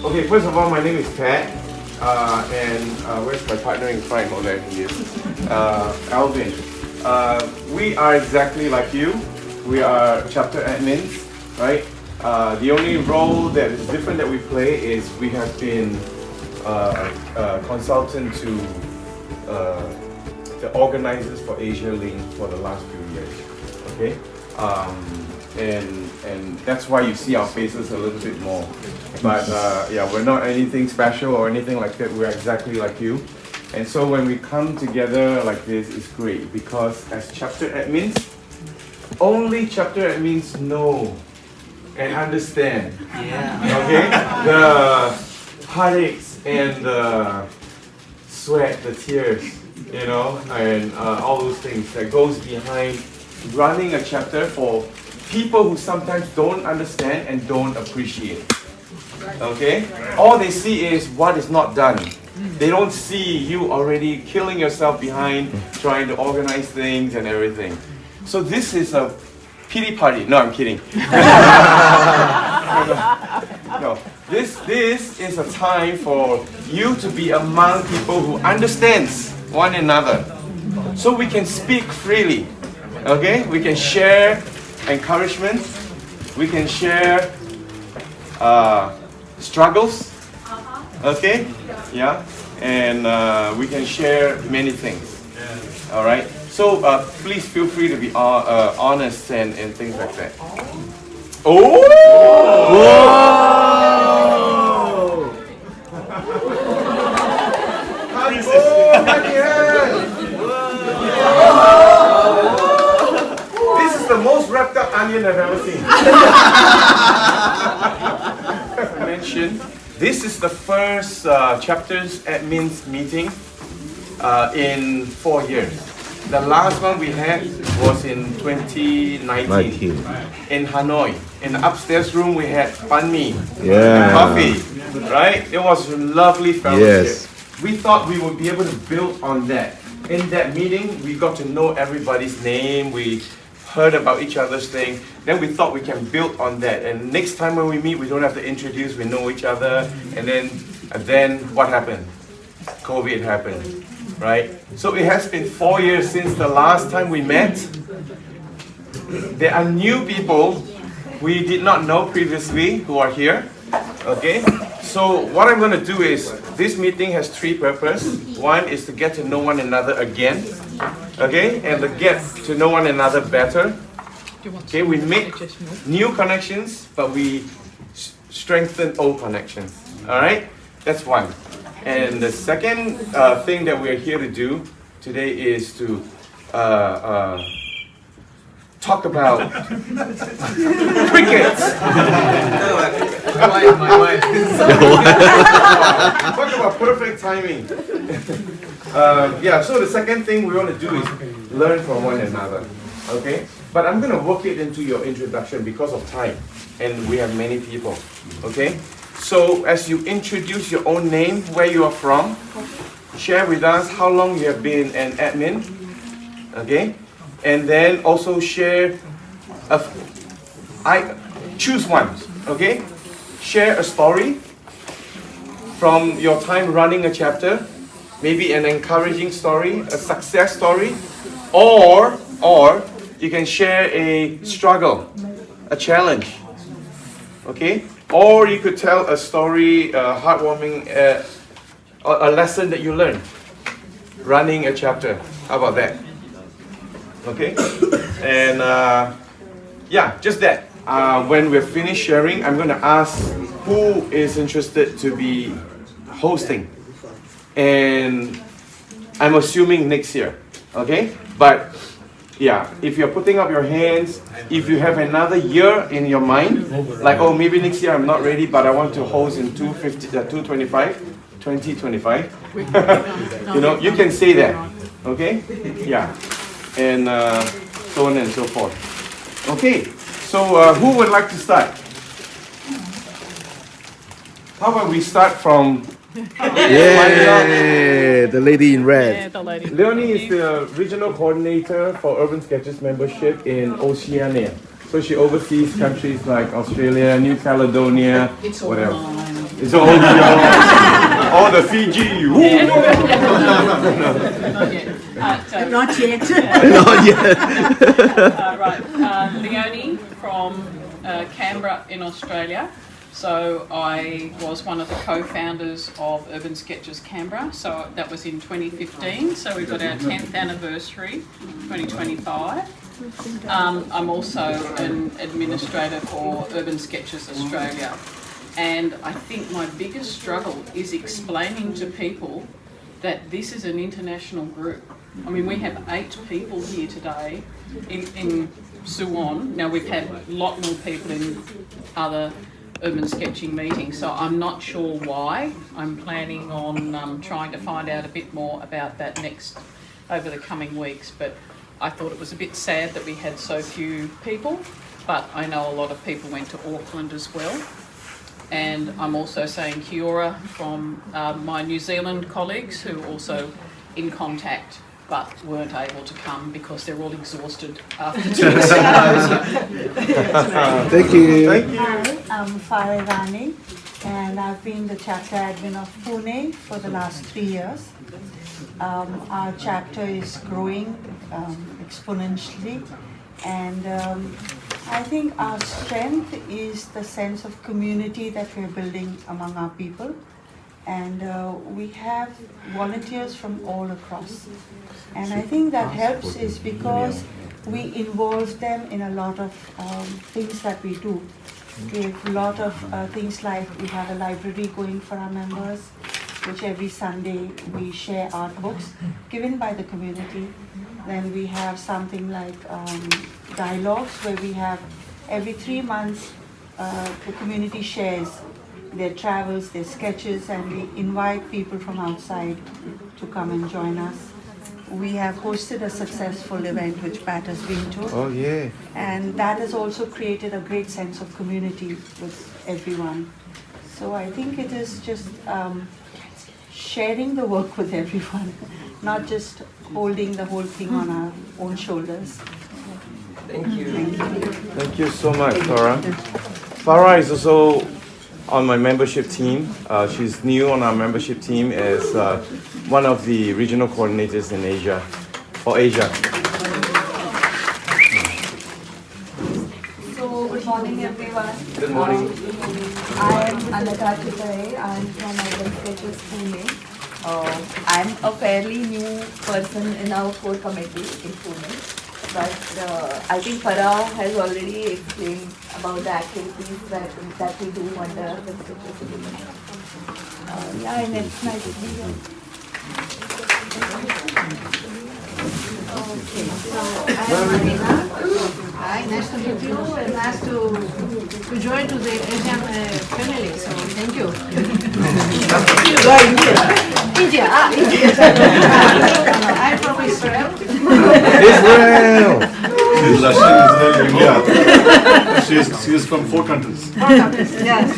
Okay, first of all, my name is Pat, and where's my partner in crime? Oh, there he is. Alvin. We are exactly like you. We are chapter admins, right? The only role that is different that we play is we have been consultant to the organizers for Asialink for the last few years. Okay, and that's why you see our faces a little bit more. But yeah, we're not anything special or anything like that. We're exactly like you. And so when we come together like this, it's great because as chapter admins, only chapter admins know and understand. Yeah. Okay, the heartaches and the sweat, the tears, you know, and all those things that goes behind running a chapter for people who sometimes don't understand and don't appreciate. Okay? All they see is what is not done. They don't see you already killing yourself behind trying to organize things and everything. So this is a pity party. No, I'm kidding. No. This is a time for you to be among people who understands one another. So we can speak freely. Okay? We can share encouragement. We can share struggles. Okay? Yeah? And we can share many things. Alright? So please feel free to be honest and things like that. Oh! This is the most wrapped up onion I've ever seen. As I mentioned, this is the first chapters admins meeting in 4 years. The last one we had was in 2019 in Hanoi. In the upstairs room we had banh mi and coffee, right? It was a lovely fellowship. Yes. We thought we would be able to build on that. In that meeting, we got to know everybody's name. We heard about each other's thing. Then we thought we can build on that. And next time when we meet, we don't have to introduce. We know each other. And then what happened? COVID happened, right? So it has been 4 years since the last time we met. There are new people we did not know previously who are here. Okay? So what I'm going to do is, this meeting has 3 purposes. One is to get to know one another again. Okay? And to get to know one another better. Okay? We make new connections, but we strengthen old connections. Alright? That's one. And the second thing that we're here to do today is to talk about crickets. My wife. Talk about perfect timing. Yeah, so the second thing we want to do is learn from one another. Okay? But I'm going to work it into your introduction because of time. And we have many people. Okay? So as you introduce your own name, where you are from, share with us how long you have been an admin. Okay? And then also share, choose one, okay? Share a story from your time running a chapter, maybe an encouraging story, a success story, or you can share a struggle, a challenge, okay? Or you could tell a story, heartwarming, a lesson that you learned running a chapter. How about that? Okay, and yeah, just that. When we're finished sharing, I'm going to ask who is interested to be hosting, and I'm assuming next year. Okay, but yeah, if you're putting up your hands, if you have another year in your mind, like oh maybe next year I'm not ready, but I want to host in 2025, you know, you can say that. Okay, yeah. And so on and so forth. Okay, so who would like to start? How about we start from... Yeah, the lady in red. Leonie is the regional coordinator for Urban Sketches membership in Oceania. So she oversees countries like Australia, New Caledonia, what else? It's all yours. All the Fiji. Woo. Not yet. Not yet. Not yet. Right. Leonie from Canberra in Australia. So I was one of the co-founders of Urban Sketches Canberra. So that was in 2015. So we've got our 10th anniversary, 2025. I'm also an administrator for Urban Sketches Australia. And I think my biggest struggle is explaining to people that this is an international group. I mean, we have 8 people here today in Suwon. Now, we've had a lot more people in other urban sketching meetings, so I'm not sure why. I'm planning on trying to find out a bit more about that over the coming weeks, but I thought it was a bit sad that we had so few people, but I know a lot of people went to Auckland as well. And I'm also saying kia ora from my New Zealand colleagues who are also in contact but weren't able to come because they're all exhausted after 2 symposium. Thank you. Thank you. Hi, I'm Farah Rani, and I've been the chapter admin of Pune for the last 3 years. Our chapter is growing exponentially, and I think our strength is the sense of community that we're building among our people. And we have volunteers from all across. And I think that helps is because we involve them in a lot of things that we do. We have a lot of things like we have a library going for our members, which every Sunday we share art books given by the community. Then we have something like dialogues where we have every 3 months the community shares their travels, their sketches, and we invite people from outside to come and join us. We have hosted a successful event which Pat has been to. Oh, yeah. And that has also created a great sense of community with everyone. So I think it is just sharing the work with everyone, not just holding the whole thing on our own shoulders. Thank you. Thank you so much, Farah. Farah is also on my membership team. She's new on our membership team as one of the regional coordinators in Asia, for Asia. So, good morning everyone. Good morning. I am Anata Chitare. I am from Urban Sketches Pune. I am a fairly new person in our core committee in Pune. But I think Farah has already explained about the activities that we do under Urban Sketches. Yeah, and it's nice to be here. Okay, so I am Marina. Hi, nice to meet you and nice to join to the Asian family. So thank you. India. I'm from Israel. Israel! She's from 4 countries. 4 countries, yes.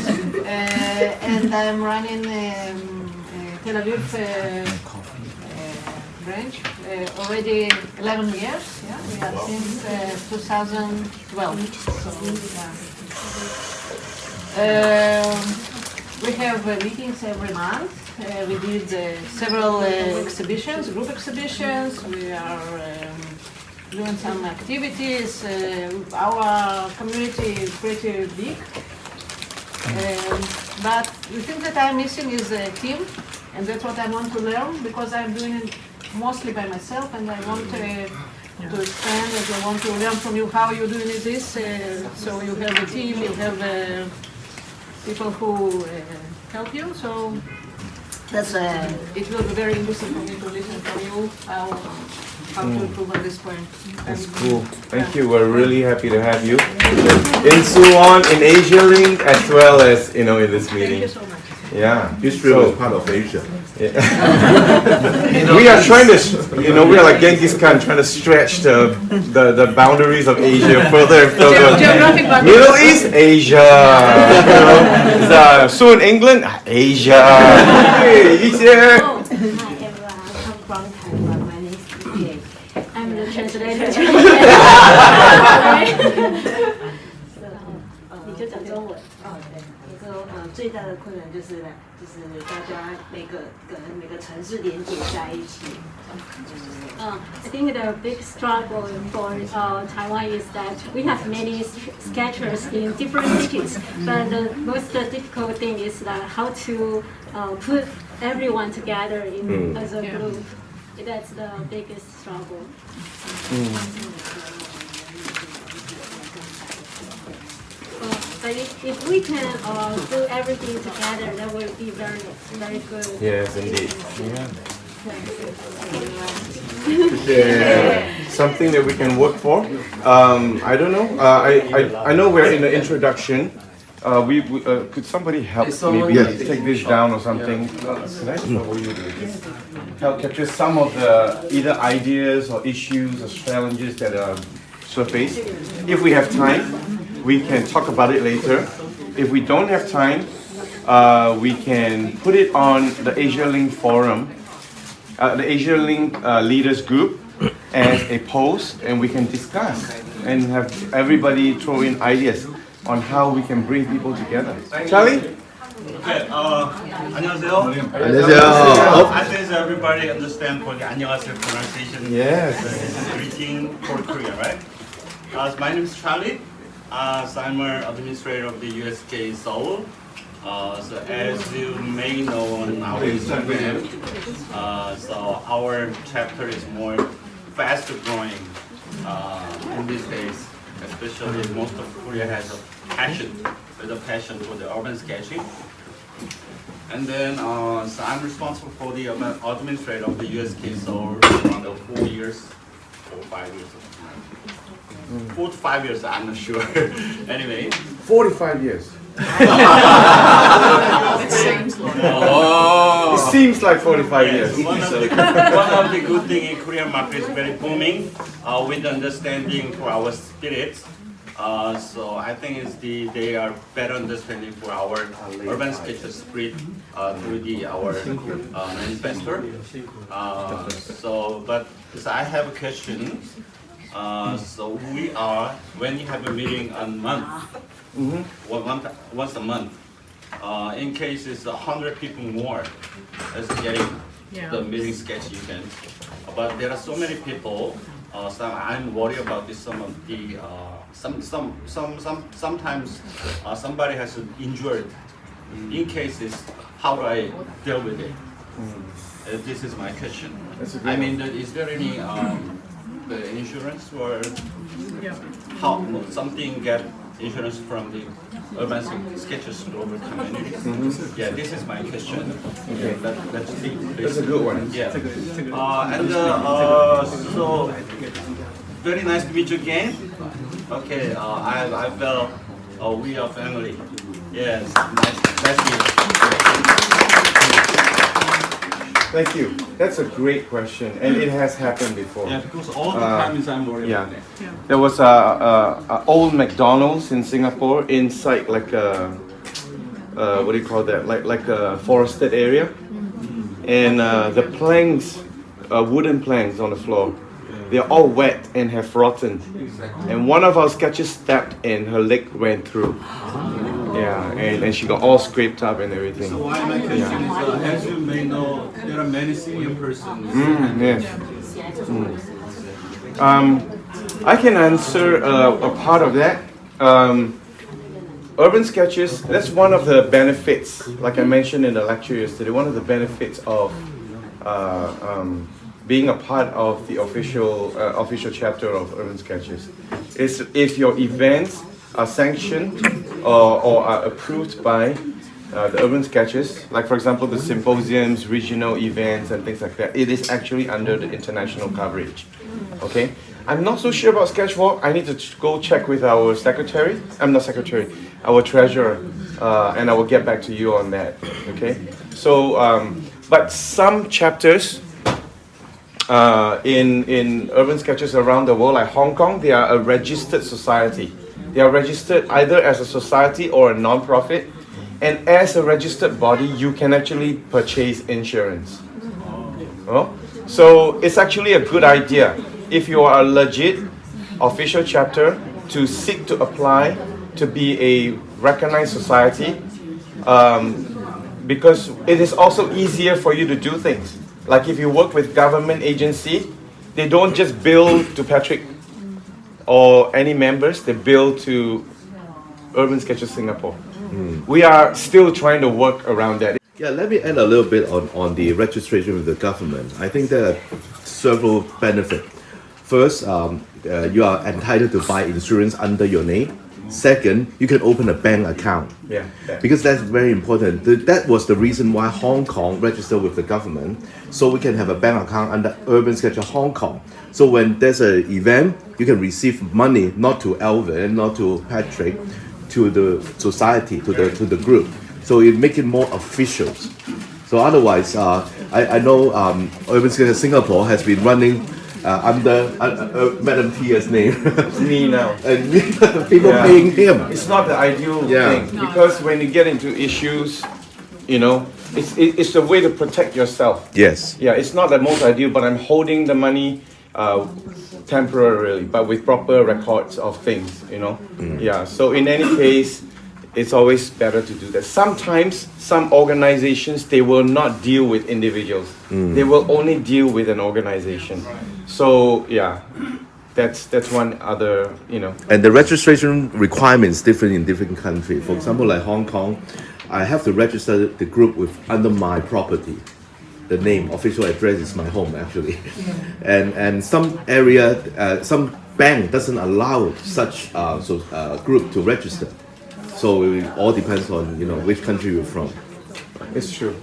And I'm running Tel Aviv branch already 11 years. Yeah, we are since 2012. So, we have meetings every month. We did several exhibitions, group exhibitions. We are doing some activities. Our community is pretty big. But the thing that I'm missing is a team, and that's what I want to learn because I'm doing it mostly by myself, and I want to expand and I want to learn from you how you're doing this. So you have a team, you have people who help you. So that's it will be very interesting for me to listen from you how to improve at this point. That's cool. Thank you. We're really happy to have you in Suwon, in Asialink, as well as in this meeting. Thank you so much. Yeah, Israel is part of Asia. We are trying to, we are like Genghis Khan trying to stretch the boundaries of Asia further and further. Middle East, Asia. Soon England, Asia. Hey, he's here. Hi everyone, I'm from Taiwan. My name is DJ. I'm the translator. 讲中文。我说最大的困难就是大家每个城市连接在一起。I think the big struggle for Taiwan is that we have many sketchers in different cities, but the most difficult thing is that how to put everyone together as a group. That's the biggest struggle. But if we can do everything together, that will be very, very good. Yes, indeed. Yeah. Something that we can work for. I don't know. I know we're in the introduction. Could somebody help maybe take this down or something? Can I trouble you to just help capture some of the either ideas or issues or challenges that are surfaced? If we have time, we can talk about it later. If we don't have time, we can put it on the Asialink forum, the Asialink leaders group as a post, and we can discuss and have everybody throw in ideas on how we can bring people together. Charlie? Okay, 안녕하세요. 안녕하세요. I think everybody understand for the 안녕하세요 pronunciation. Yes. Greeting for Korea, right? So my name is Charlie. So I'm an administrator of the USK Seoul. So as you may know on our Instagram, so our chapter is more faster growing in these days. Especially most of Korea has a passion for the urban sketching. And then so I'm responsible for the administrator of the USK Seoul around 4 years, 4 or 5 years. 4 to 5 years, I'm not sure. Anyway. 45 years. It seems like. It seems like 45 years. One of the good thing in Korean market is very booming with understanding for our spirits. So I think they are better understanding for our urban sketcher spirit through our manifesto. So I have a question. So when you have a meeting a month, once a month, in case it's 100 people more as getting the meeting sketch event, but there are so many people, so I'm worried about this. Some of the sometimes somebody has injured. In cases, how do I deal with it? This is my question. I mean, is there any the insurance or how something get insurance from the urban sketchers global community? Yeah, this is my question. Okay. Let's see. That's a good one. Yeah. So very nice to meet you again. Okay. I felt we are family. Yes. Nice to meet you. Thank you. That's a great question, and it has happened before. Yeah, because all the time is I'm worried about it. There was a old McDonald's in Singapore inside like a what do you call that? Like a forested area, and the planks, wooden planks on the floor, they're all wet and have rotten. And one of our sketches stepped and her leg went through. Yeah, and she got all scraped up and everything. So why my question is, as you may know, there are many senior persons. Yes. I can answer a part of that. Urban sketches, that's one of the benefits, like I mentioned in the lecture yesterday, one of the benefits of being a part of the official chapter of Urban Sketches is if your events are sanctioned or are approved by the Urban Sketches, like for example the symposiums, regional events and things like that, it is actually under the international coverage. Okay? I'm not so sure about Sketchwalk. I need to go check with our secretary. I'm not secretary, our treasurer, and I will get back to you on that. Okay? So, but some chapters in Urban Sketches around the world, like Hong Kong, they are a registered society. They are registered either as a society or a non-profit, and as a registered body, you can actually purchase insurance. Oh? So it's actually a good idea if you are a legit official chapter to seek to apply to be a recognized society, because it is also easier for you to do things. Like if you work with government agency, they don't just bill to Patrick or any members, they bill to Urban Sketches Singapore. We are still trying to work around that. Yeah, let me add a little bit on the registration with the government. I think there are several benefits. First, you are entitled to buy insurance under your name. Second, you can open a bank account. Yeah. Because that's very important. That was the reason why Hong Kong registered with the government, so we can have a bank account under Urban Sketcher Hong Kong. So when there's an event, you can receive money not to Alvin, not to Patrick, to the society, to the group. So it makes it more official. So otherwise, I know Urban Sketcher Singapore has been running under Madam Tia's name. Me now. And people paying him. It's not the ideal thing, because when you get into issues, you know, it's a way to protect yourself. Yes. Yeah, it's not the most ideal, but I'm holding the money temporarily, but with proper records of things, you know. Yeah, so in any case, it's always better to do that. Sometimes some organizations, they will not deal with individuals. They will only deal with an organization. So yeah, that's one other, you know. And the registration requirements different in different countries. For example, like Hong Kong, I have to register the group with under my property. The name, official address is my home actually. And some area, some bank doesn't allow such group to register. So it all depends on, you know, which country you're from. It's true.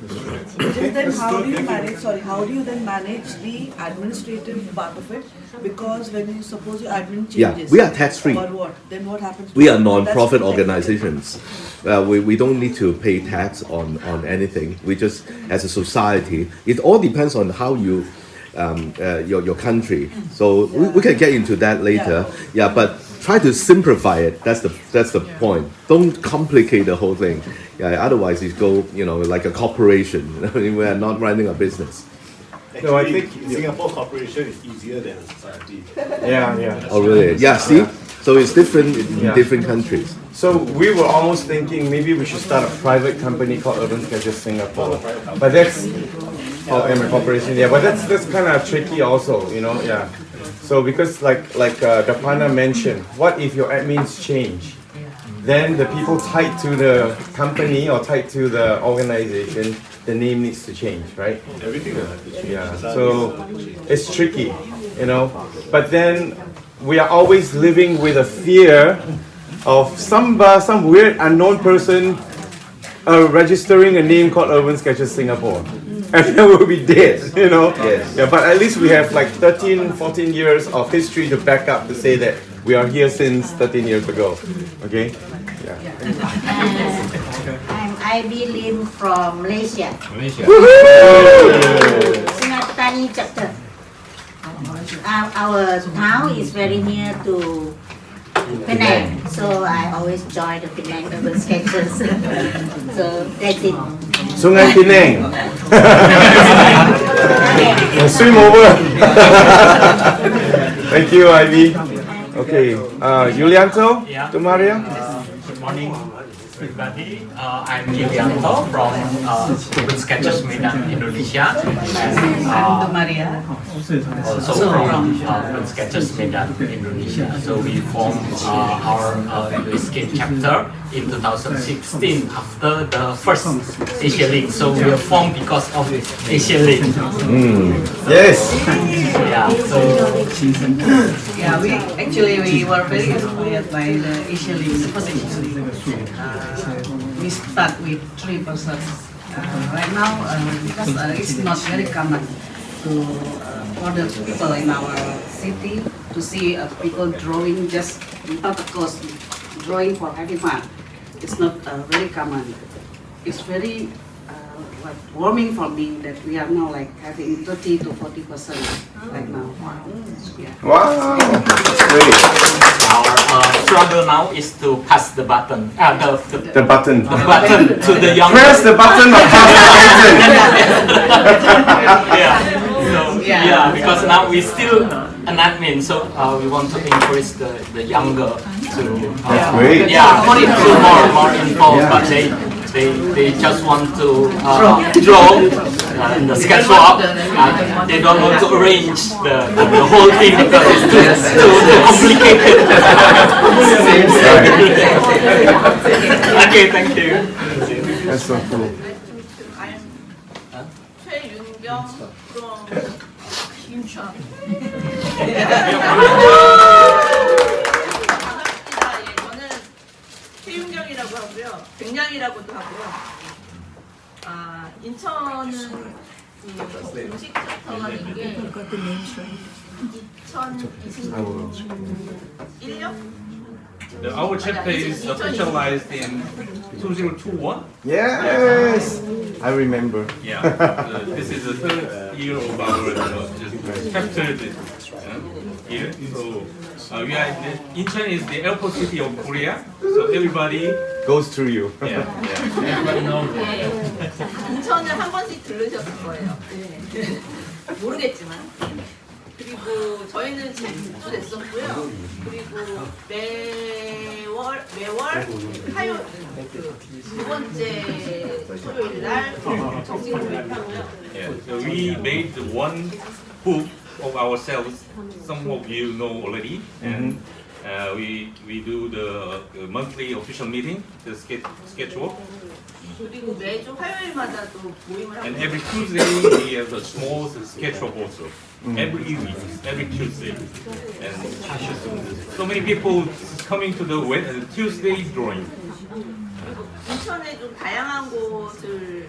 Then how do you manage? Sorry, how do you then manage the administrative part of it? Because when you suppose your admin changes, we are tax free. Or what? Then what happens? We are non-profit organizations. We don't need to pay tax on anything. We just, as a society, it all depends on how you your country. So we can get into that later. Yeah, but try to simplify it. That's the point. Don't complicate the whole thing. Yeah, otherwise it go, you know, like a corporation. We are not running a business. Actually, no, I think Singapore corporation is easier than a society. Yeah. Oh really? Yeah. See, so it's different in different countries. So we were almost thinking maybe we should start a private company called Urban Sketches Singapore, but that's a corporation. Yeah, but that's kind of tricky also, you know. Yeah. So because like Dapana mentioned, what if your admins change? Then the people tied to the company or tied to the organization, the name needs to change, right? Everything will have to change. Yeah. So it's tricky, you know. But then we are always living with a fear of some weird unknown person registering a name called Urban Sketches Singapore. And then we'll be dead, you know? Yes. Yeah, but at least we have like 13, 14 years of history to back up to say that we are here since 13 years ago. Okay? Yeah. I'm Ivy Lim from Malaysia. Singatani chapter. Our town is very near to Penang, so I always join the Penang Urban Sketches. So that's it. Sungai Penang. Swim over. Thank you, Ivy. Okay, Yulianto, to Maria. Good morning, everybody. I'm Yulianto from Urban Sketches Medan, Indonesia. And Maria. also from Urban Sketches Medan, Indonesia. So we formed our USK chapter in 2016 after the first Asialink. So we were formed because of Asialink. Yes. Yeah. So Yeah, we were very inspired by the Asialink, the first Asialink. We start with 3 persons. Right now, because it's not very common for the people in our city to see people drawing just without a cost, drawing for having fun. It's not very common. It's very warming for me that we are now like having 30 to 40% right now. Yeah. Wow. Great. our struggle now is to pass the button. The button. The button to the young. Press the button or pass the button. Yeah. So, yeah, because now we still an admin, so we want to encourage the younger to great. yeah, to more info, but they just want to draw the schedule up. They don't want to arrange the whole thing because it's too complicated. Okay, thank you. That's so cool. 최윤경 from 인천. 반갑습니다. 예, 저는 최윤경이라고 하고요. 백냥이라고도 하고요. 인천은 공식 챕터가 된 게 2021년? Our chapter is officialized in 2021. Yes, I remember. Yeah, this is the third year of our chapter year. So we are Incheon is the airport city of Korea. So everybody goes through you. Yeah, everybody knows. 인천을 한 번씩 들으셨을 거예요. 모르겠지만. 그리고 저희는 지금 6주 됐었고요. 그리고 매월 화요일 두 번째 토요일 날 정식 모임하고요. So we made one book of ourselves. Some of you know already, and we do the monthly official meeting, the schedule. 그리고 매주 화요일마다 또 모임을 하고. And every Tuesday we have a small schedule also. Every week, every Tuesday, and so many people coming to the Tuesday drawing. 인천에 좀 다양한 곳을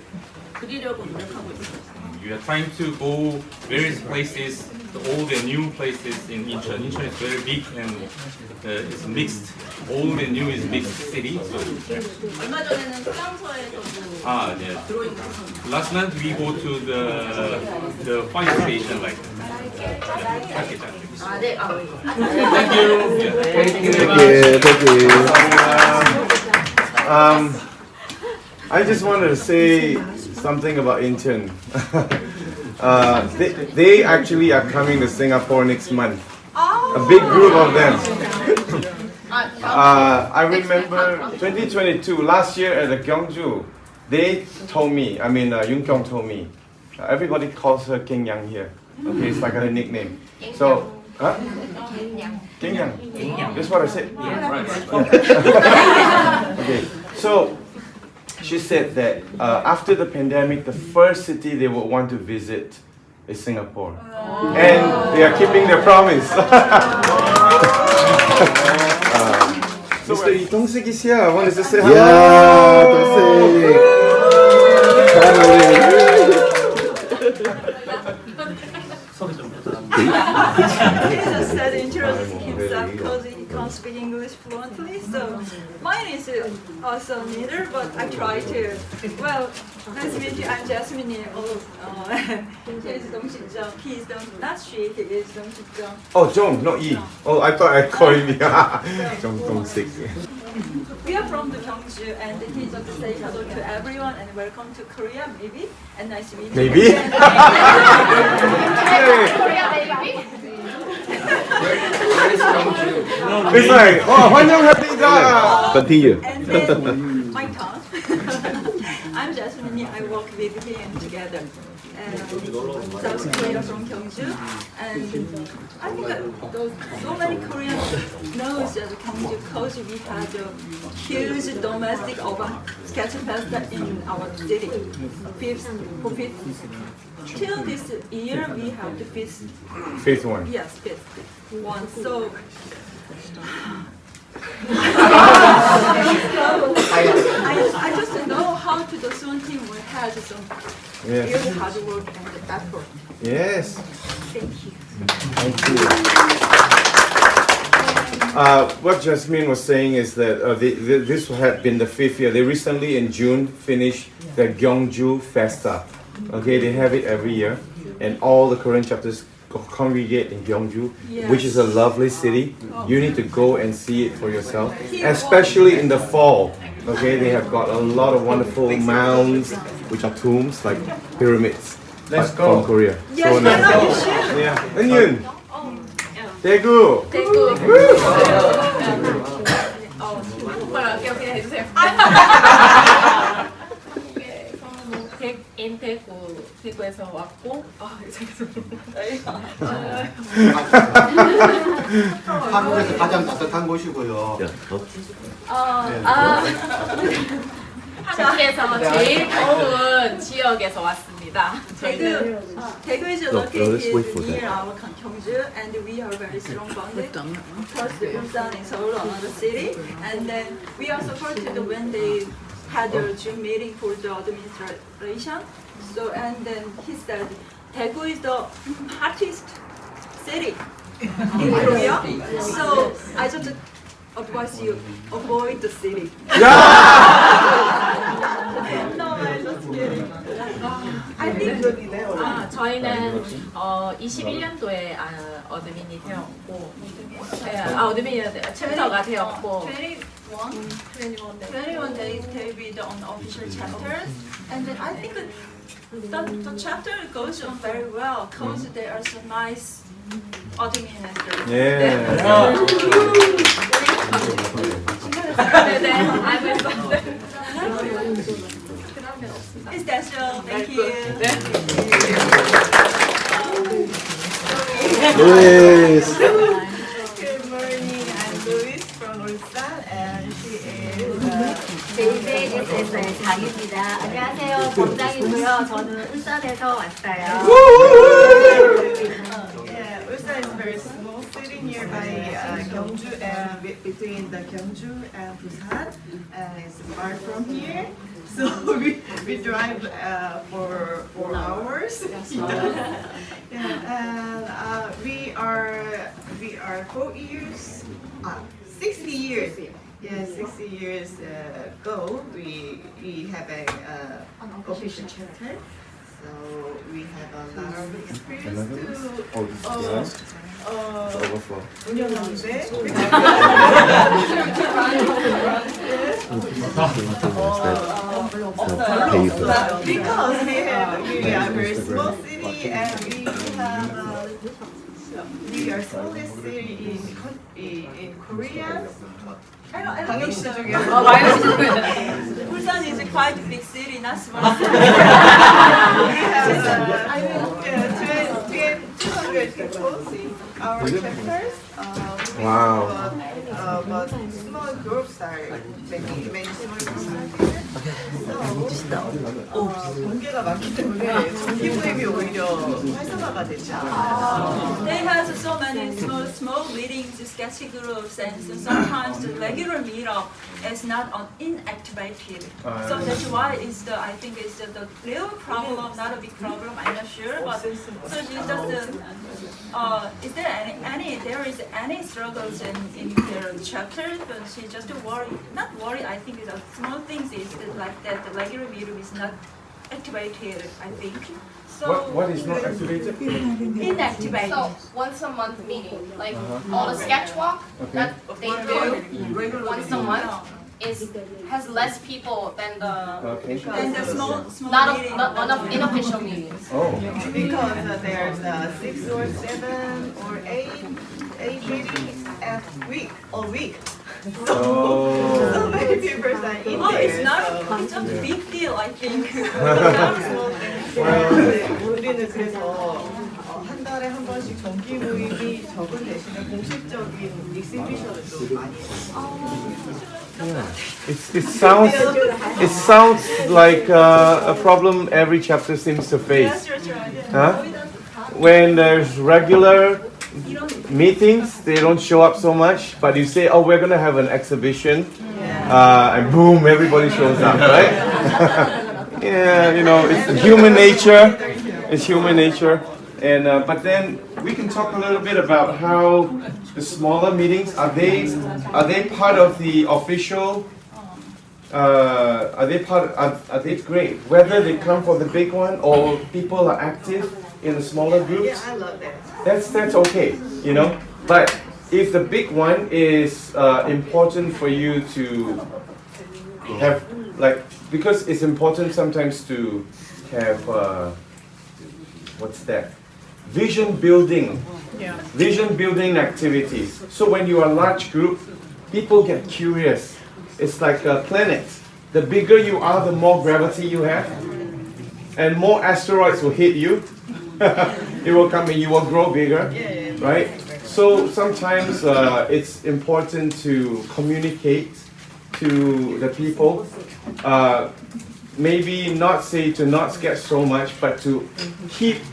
그리려고 노력하고 있어요. We are trying to go various places, all the new places in Incheon. Incheon is very big and it's mixed. Old and new is mixed city. So. 얼마 전에는 수장소에서도 yeah. 드로잉. Last month we go to the fire station like. 네, Thank you. Thank you. I just wanted to say something about Incheon. They actually are coming to Singapore next month. A big group of them. I remember 2022, last year at the Gyeongju, they told me, Yoon Kyung told me, everybody calls her King Yang here. Okay, it's like her nickname. So, King Yang. That's what I said. Okay, so she said that after the pandemic, the first city they would want to visit is Singapore. And they are keeping their promise. Mr. Lee Dong-sik is here. I wanted to say hello. Yeah, Dong-sik. He's said interesting himself because he can't speak English fluently. So mine is also neither, but I try to. Well, nice to meet you. I'm Jasmine. He's Dong-sik. He's not she. He is Dong-sik. Oh, Jong, not Yi. Oh, I thought I called him Jong Dong-sik. We are from the Gyeongju, and he just say hello to everyone and welcome to Korea, maybe. And nice to meet you. Maybe? It's like, 환영합니다. Continue. And then my turn. I'm Jasmine. I work with him together. And South Korea from Gyeongju. And I think so many Koreans knows that Gyeongju because we had a huge domestic urban sketch festival in our city. Till this year, we have the Fifth one. Yes, fifth one. So. I just know how to the Suwon team will have some really hard work and effort. Yes. Thank you. Thank you. What Jasmine was saying is that this had been the 5th year. They recently in June finished the Gyeongju Festa. Okay, they have it every year, and all the Korean chapters congregate in Gyeongju, which is a lovely city. You need to go and see it for yourself, especially in the fall. Okay, they have got a lot of wonderful mounds, which are tombs like pyramids. Let's go. From Korea. Yes, So nice. you should. Yeah. Eun, Daegu. Daegu. in 대구에서 왔고 한국에서 가장 따뜻한 곳이고요. 한국에서 제일 더운 지역에서 왔습니다. 저희는 Daegu is let's wait for located near that. our Gyeongju, and we are very strong bonded. Plus, Ulsan is Seoul, another city, and then we are supported when they had a Zoom meeting for the administration. So, and then he said, Daegu is the hottest city in Korea. So I just advise you avoid the city. No, I'm just kidding. I think 저희는 21년도에 어드민이 되었고 어드민이 챕터가 되었고 21 days David on official chapters, and then I think the chapter goes on very well because there are some nice administrators. Is that so? Thank you. Luis. Good morning, I'm Luis from Ulsan, and she is JBS에서의 장입니다. 안녕하세요. 범장이고요. 저는 울산에서 왔어요. Yeah, Ulsan is a very small city nearby Gyeongju, and between the Gyeongju and Busan, and it's far from here. So we drive for 4 hours. Yeah, and we are 4 years, 60 years. Yeah, 60 years ago we have an official chapter. So we have a lot of experience 운영하는데 because we are a very small city and we are smallest city in Korea. 광역시 중에 Ulsan is quite a big city, not small city. we have 200 people in our chapters. Wow. But small groups are many small groups are here. 관계가 많기 때문에 정기 모임이 오히려 활성화가 되지 않아요. They have so many small meetings, sketchy groups, and so sometimes the regular meetup is not inactivated. So that's why I think it's the real problem, not a big problem. I'm not sure, but so she just is there any struggles in their chapters? But she just not worried. I think the small things is like that the regular meetup is not activated. I think. So What is not activated? Inactivated. So once a month meeting, like all the sketch walk that they do once a month has less people than the small not meeting. enough unofficial meetings. Because there's 6 or 7 or 8 meetings a week. So many people are in there. It's not a big deal, I think. 우리는 그래서 한 달에 한 번씩 정기 모임이 적은 대신에 공식적인 익스비션을 좀 많이 해요. It sounds like a problem every chapter seems to face. Huh? When there's regular meetings, they don't show up so much, but you say, oh, we're going to have an exhibition, and boom, everybody shows up, right? Yeah, it's human nature. It's human nature. And but then we can talk a little bit about how the smaller meetings are they part of the official? Are they great? Whether they come for the big one or people are active in the smaller groups. Yeah, I love that. That's okay, But if the big one is important for you to have, because it's important sometimes to have what's that? Vision building activities. So when you are a large group, people get curious. It's like a planet. the bigger you are, the more gravity you have, and more asteroids will hit you. It will come and you will grow bigger, right? So sometimes it's important to communicate to the people. Maybe not say to not sketch so much, but to keep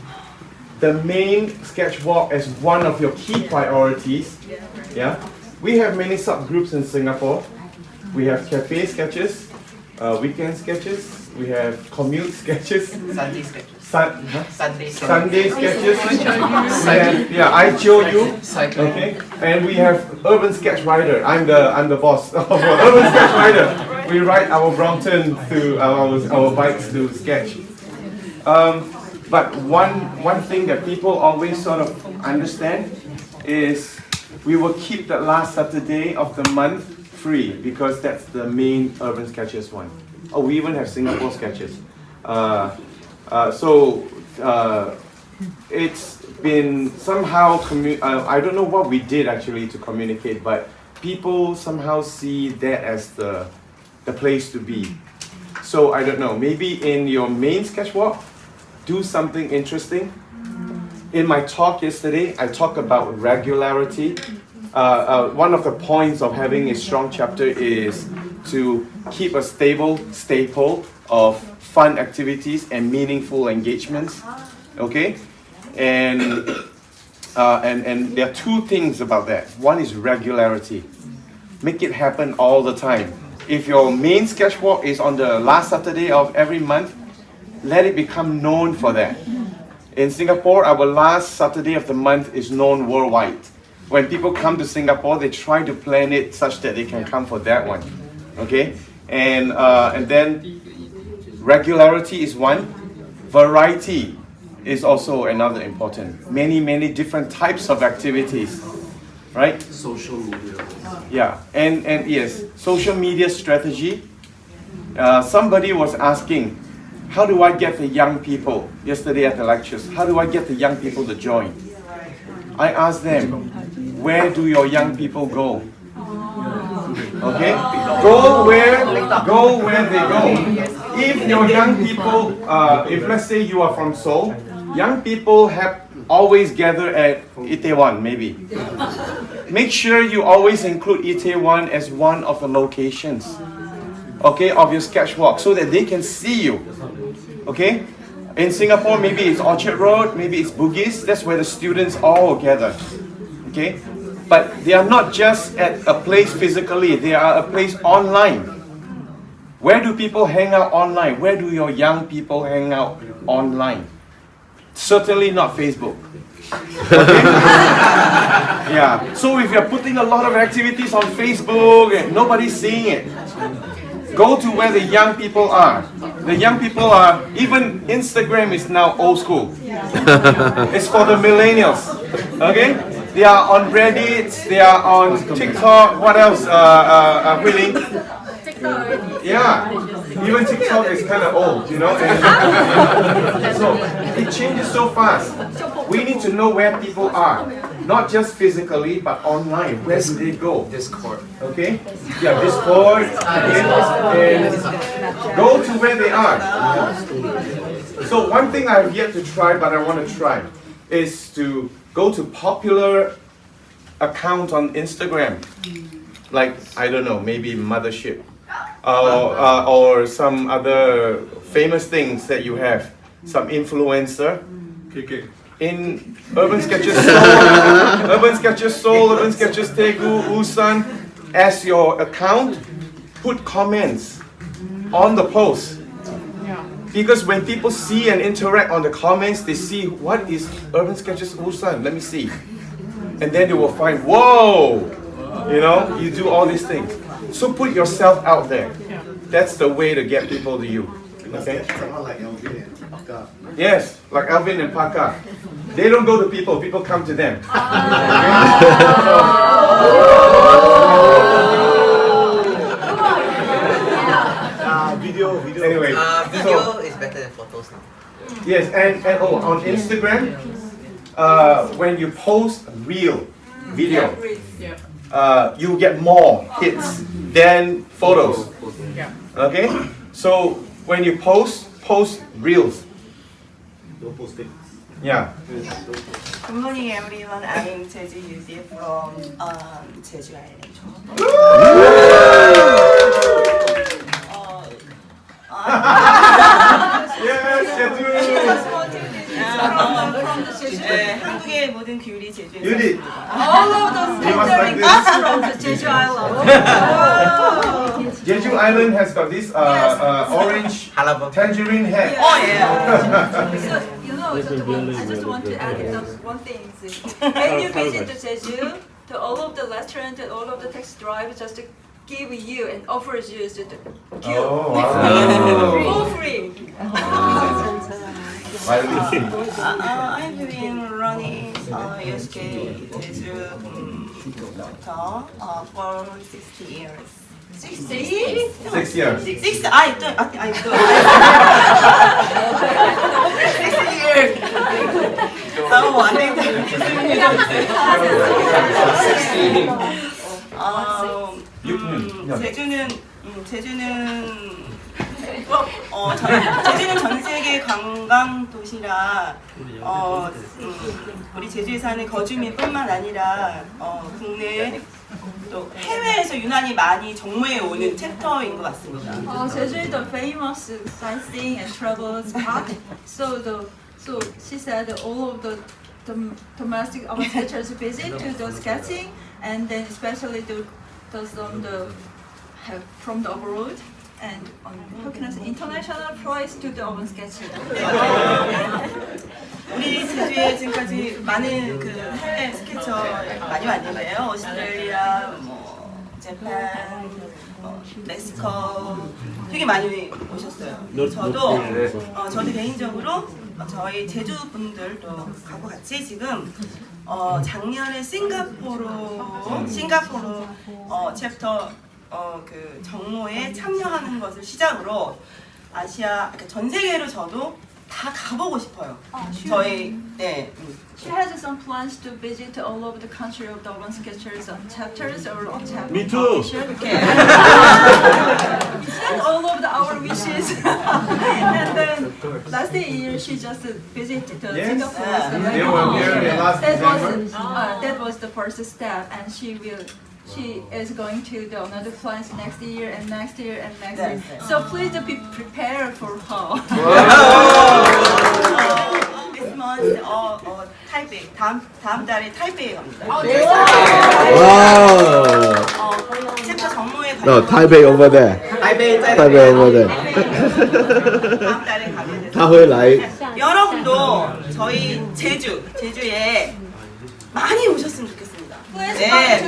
the main sketch walk as one of your key priorities. Yeah, we have many subgroups in Singapore. We have cafe sketches, weekend sketches. We have commute sketches. Sunday sketches. Sunday sketches. I show you. Okay, and we have urban sketch rider. I'm the boss of urban sketch rider. We ride our Brompton to our bikes to sketch. But one thing that people always sort of understand is we will keep the last Saturday of the month free because that's the main urban sketches one. Oh, we even have Singapore sketches. It's been somehow, I don't know what we did actually to communicate, but people somehow see that as the place to be. So I don't know, maybe in your main sketch walk, do something interesting. In my talk yesterday, I talked about regularity. One of the points of having a strong chapter is to keep a stable staple of fun activities and meaningful engagements. Okay, and there are two things about that. One is regularity. Make it happen all the time. If your main sketch walk is on the last Saturday of every month, let it become known for that. In Singapore, our last Saturday of the month is known worldwide. When people come to Singapore, they try to plan it such that they can come for that one. Okay, and then regularity is one. Variety is also another important. Many different types of activities, right? Social media. Yeah, and yes, social media strategy. Somebody was asking, how do I get the young people, yesterday at the lectures, how do I get the young people to join? I asked them, where do your young people go? Okay? Go where they go. If your young people, if let's say you are from Seoul, young people have always gather at Itaewon maybe. Make sure you always include Itaewon as one of the locations, okay, of your sketch walk so that they can see you. Okay? In Singapore, maybe it's Orchard Road, maybe it's Bugis, that's where the students all gather. Okay? But they are not just at a place physically, they are a place online. Where do people hang out online? Where do your young people hang out online? Certainly not Facebook. Okay? Yeah. So if you're putting a lot of activities on Facebook and nobody's seeing it, go to where the young people are. The young people are, even Instagram is now old school. It's for the millennials. Okay? They are on Reddit, they are on TikTok, what else, Willing? Yeah, even TikTok is kind of old, you know? So, it changes so fast. We need to know where people are. Not just physically, but online. Where do they go? Discord. Okay? Yeah, Discord. Okay? And go to where they are. So one thing I have yet to try, but I want to try, is to go to popular account on Instagram. Like, I don't know, maybe Mothership. Or some other famous things that you have. Some influencer. In Urban Sketches Seoul, Urban Sketches Seoul, Urban Sketches Daegu, Ulsan, as your account, put comments on the post. Because when people see and interact on the comments, they see, what is Urban Sketches Ulsan? Let me see. And then they will find, whoa! You know, you do all these things. So put yourself out there. That's the way to get people to you. Okay? Yes, like Alvin and Paka. They don't go to people, people come to them. Video. Anyway, video is better than photos now. Yes, and on Instagram, when you post real video, you get more hits than photos. Okay? So when you post reels. Yeah. Good morning, everyone. I'm Jeju Yuji from Jeju Island. Yes, Jeju. 한국의 모든 규율이 제주에 Yuri. All of the centering comes from the Jeju Island. Jeju Island has got this orange tangerine head. Oh yeah. So I just want to add one thing. When you visit the Jeju, all of the restaurants and all of the taxi drivers just give you and offers you the for free. I've been running USK Jeju for 60 years. 6 years. 6 I don't. 6 years. 제주는 전 세계 관광 도시라 우리 제주에 사는 거주민뿐만 아니라 국내 또 해외에서 유난히 많이 정모해 오는 챕터인 것 같습니다. Jeju is the famous sightseeing and travel spot. So she said all of the domestic sketchers visit to those sketching, and then especially those from the abroad. And how can I say international price to the urban sketching. 우리 제주에 지금까지 많은 그 해외 스케쳐 많이 왔는데요. 오스트레일리아, 재팬, 멕시코 되게 많이 오셨어요. 저도 개인적으로 저희 제주 분들도 하고 같이 지금 작년에 싱가포르 챕터 그 정모에 참여하는 것을 시작으로 아시아 그러니까 전 세계로 저도 다 가보고 싶어요. 저희 She has some plans to visit all over the country of the urban sketchers chapters or chapters. Me too. All of our wishes. And then last year she just visited Singapore. They were here last December. That was the first step, and she is going to do another plans next year and next year and next year. So please be prepared for her. This month, 타이베이 다음 달에 타이베이 갑니다. 챕터 정모에 No, Taipei over there. Taipei over there. 다음 달에 가게 돼서 他会来 여러분도 저희 제주에 많이 오셨으면 좋겠습니다.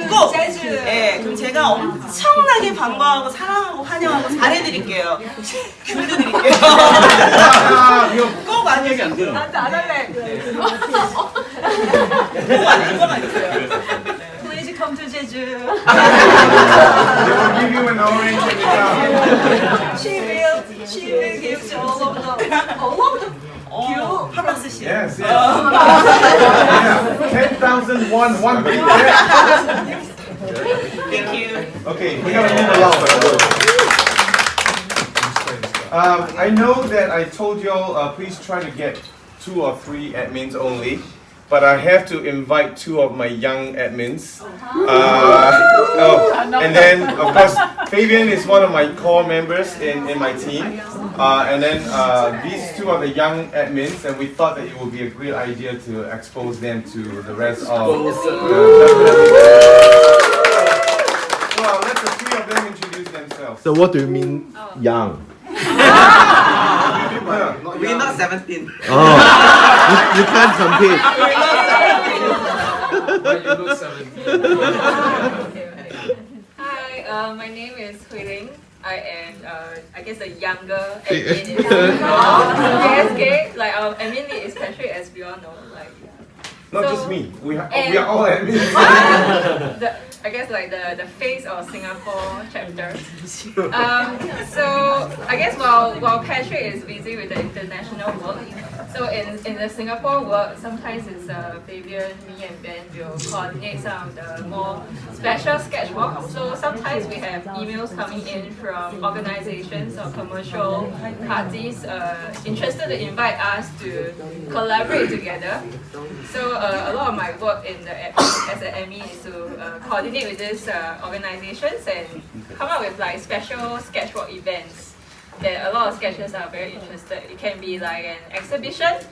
꼭. 그럼 제가 엄청나게 반가워하고 사랑하고 환영하고 잘해드릴게요. 귤도 드릴게요. 꼭 안 해주세요. 나한테 안 할래. 이거만 있어요. Please come to Jeju. They will give you an orange and She will give you all of the 파박스 씨. Yes, yes. 10,000 won, one big bag. Thank you. Okay, we gotta move along. I know that I told y'all please try to get 2 or 3 admins only, but I have to invite 2 of my young admins. And then of course Fabian is one of my core members in my team. And then these 2 are the young admins, and we thought that it would be a great idea to expose them to the rest of the So I'll let the 3 of them introduce themselves. So what do you mean young? We're not 17. Oh, you can't compete. Hi, my name is Huiling. I am, I guess, a younger admin in JSK. Like, admin especially, as we all know, like. Not so, just me. We are all admins. I guess like the face of Singapore chapter. So I guess while Patrick is busy with the international work, So in the Singapore work, sometimes it's Fabian, me and Ben will coordinate some of the more special sketch walks. So sometimes we have emails coming in from organizations or commercial parties interested to invite us to collaborate together. So a lot of my work in the as an ME is to coordinate with these organizations and come up with like special sketchwalk events that a lot of sketchers are very interested. It can be like an exhibition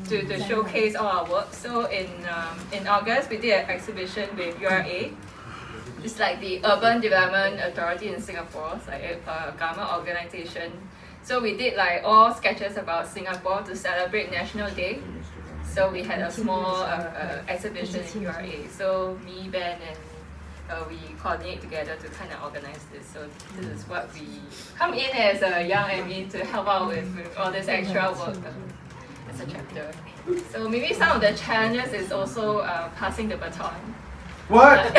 to showcase all our work. So in August we did an exhibition with URA. It's like the Urban Development Authority in Singapore. It's like a government organization. So we did like all sketches about Singapore to celebrate National Day. So we had a small exhibition in URA. So me, Ben, and we coordinate together to kind of organize this. So this is what we come in as a young ME to help out with all this extra work as a chapter. So maybe some of the challenges is also passing the baton. What?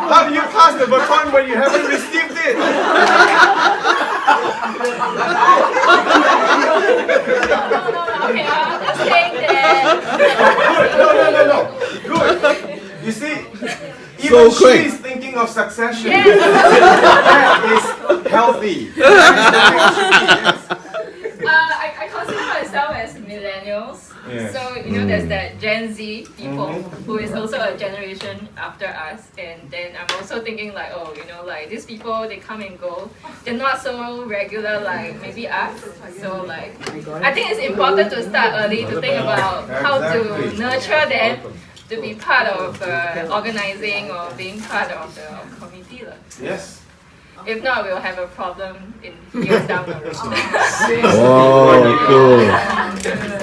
How do you pass the baton when you haven't received it? Okay, I'm just saying that. No. Good. You see, even she is thinking of succession. Yes. That is healthy. I consider myself as millennials. Yes. So, you know, there's that Gen Z people who is also a generation after us. And then I'm also thinking like, oh, you know, like these people, they come and go. They're not so regular like maybe us. So like, I think it's important to start early to think about how to nurture them to be part of organizing or being part of the committee. Yes. If not, we'll have a problem in years down the road. Oh, cool.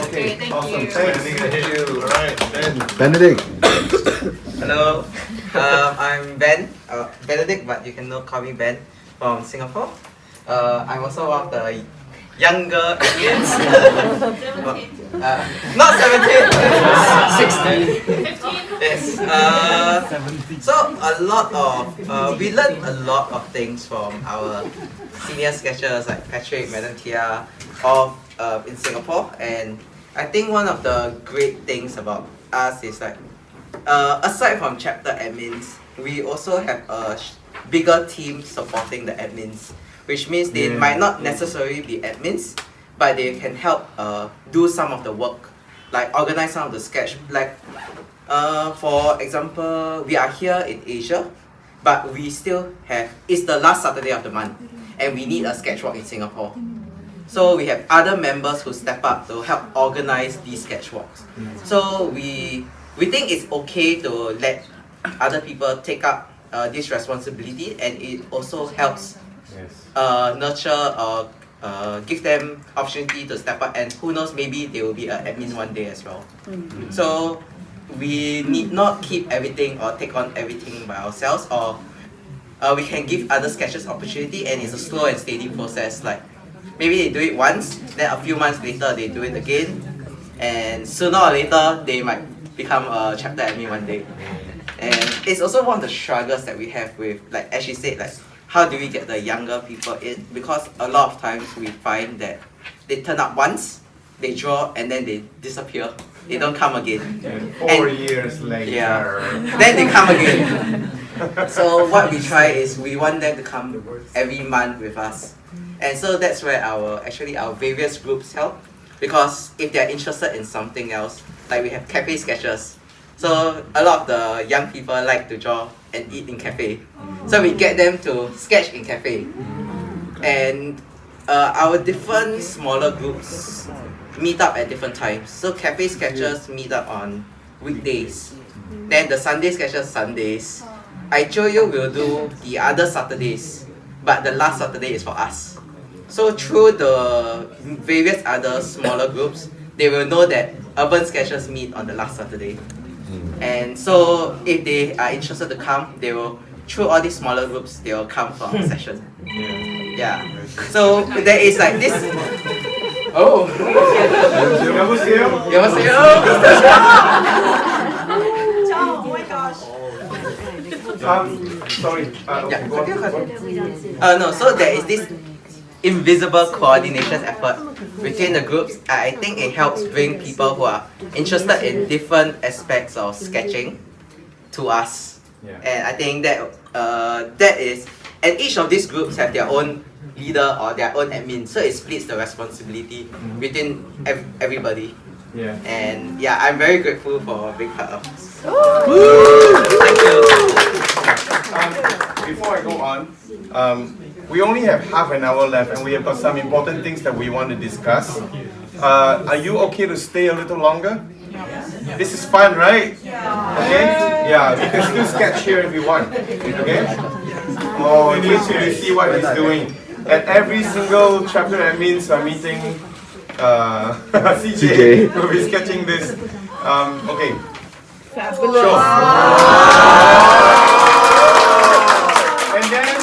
Okay, thank Awesome. you. Thank you. All right, Ben. Benedict. Hello, I'm Ben, Benedict, but you can call me Ben from Singapore. I'm also one of the younger Indians. Not 17, 16. Yes. So a lot of we learned a lot of things from our senior sketchers like Patrick, Madam Tia, all in Singapore. And I think one of the great things about us is like, aside from chapter admins, we also have a bigger team supporting the admins, which means they might not necessarily be admins, but they can help do some of the work, like organize some of the sketch. Like, for example, we are here in Asia, but we still have, it's the last Saturday of the month, and we need a sketch walk in Singapore. So we have other members who step up to help organize these sketch walks. So we think it's okay to let other people take up this responsibility, and it also helps nurture or give them opportunity to step up, and who knows, maybe they will be an admin one day as well. So we need not keep everything or take on everything by ourselves, or we can give other sketchers opportunity, and it's a slow and steady process. Like maybe they do it once, then a few months later they do it again, and sooner or later they might become a chapter admin one day. And it's also one of the struggles that we have with, like as she said, like how do we get the younger people in? Because a lot of times we find that they turn up once, they draw, and then they disappear. They don't come again. 4 years later. Yeah. Then they come again. So what we try is we want them to come every month with us. And so that's where our various groups help. Because if they're interested in something else, like we have cafe sketches. So a lot of the young people like to draw and eat in cafe. So we get them to sketch in cafe. And our different smaller groups meet up at different times. So cafe sketchers meet up on weekdays. Then the Sunday sketchers Sundays. Aichoyo will do the other Saturdays, but the last Saturday is for us. So through the various other smaller groups, they will know that urban sketchers meet on the last Saturday. And so if they are interested to come, they will, through all these smaller groups, they will come for our session. Yeah. So there is like this. Oh. Oh my gosh. Sorry. No, so there is this invisible coordination effort between the groups. I think it helps bring people who are interested in different aspects of sketching to us. And I think that that is, and each of these groups have their own leader or their own admin, so it splits the responsibility between everybody. And yeah, I'm very grateful for being part of this. Thank you. Before I go on, we only have half an hour left and we have got some important things that we want to discuss. Are you okay to stay a little longer? This is fun, right? Okay? Yeah, we can still sketch here if you want. Okay? Oh, wait till you see what he's doing. At every single chapter admins are meeting, CJ will be sketching this. Okay. Sure. And then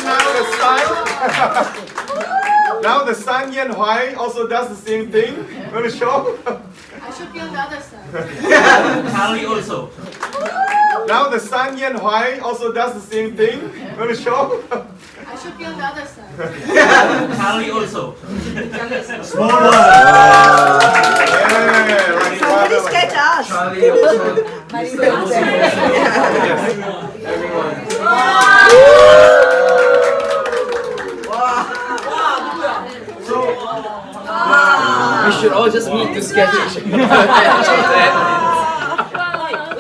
now the San Yan Huai also does the same thing. Want to show? I should be on the other side. Harley also. Now the San Yan Huai also does the same thing. Want to show? I should be on the other side. Harley also. Small one. Somebody sketch us. Charlie also. Everyone. We should all just meet to sketch it.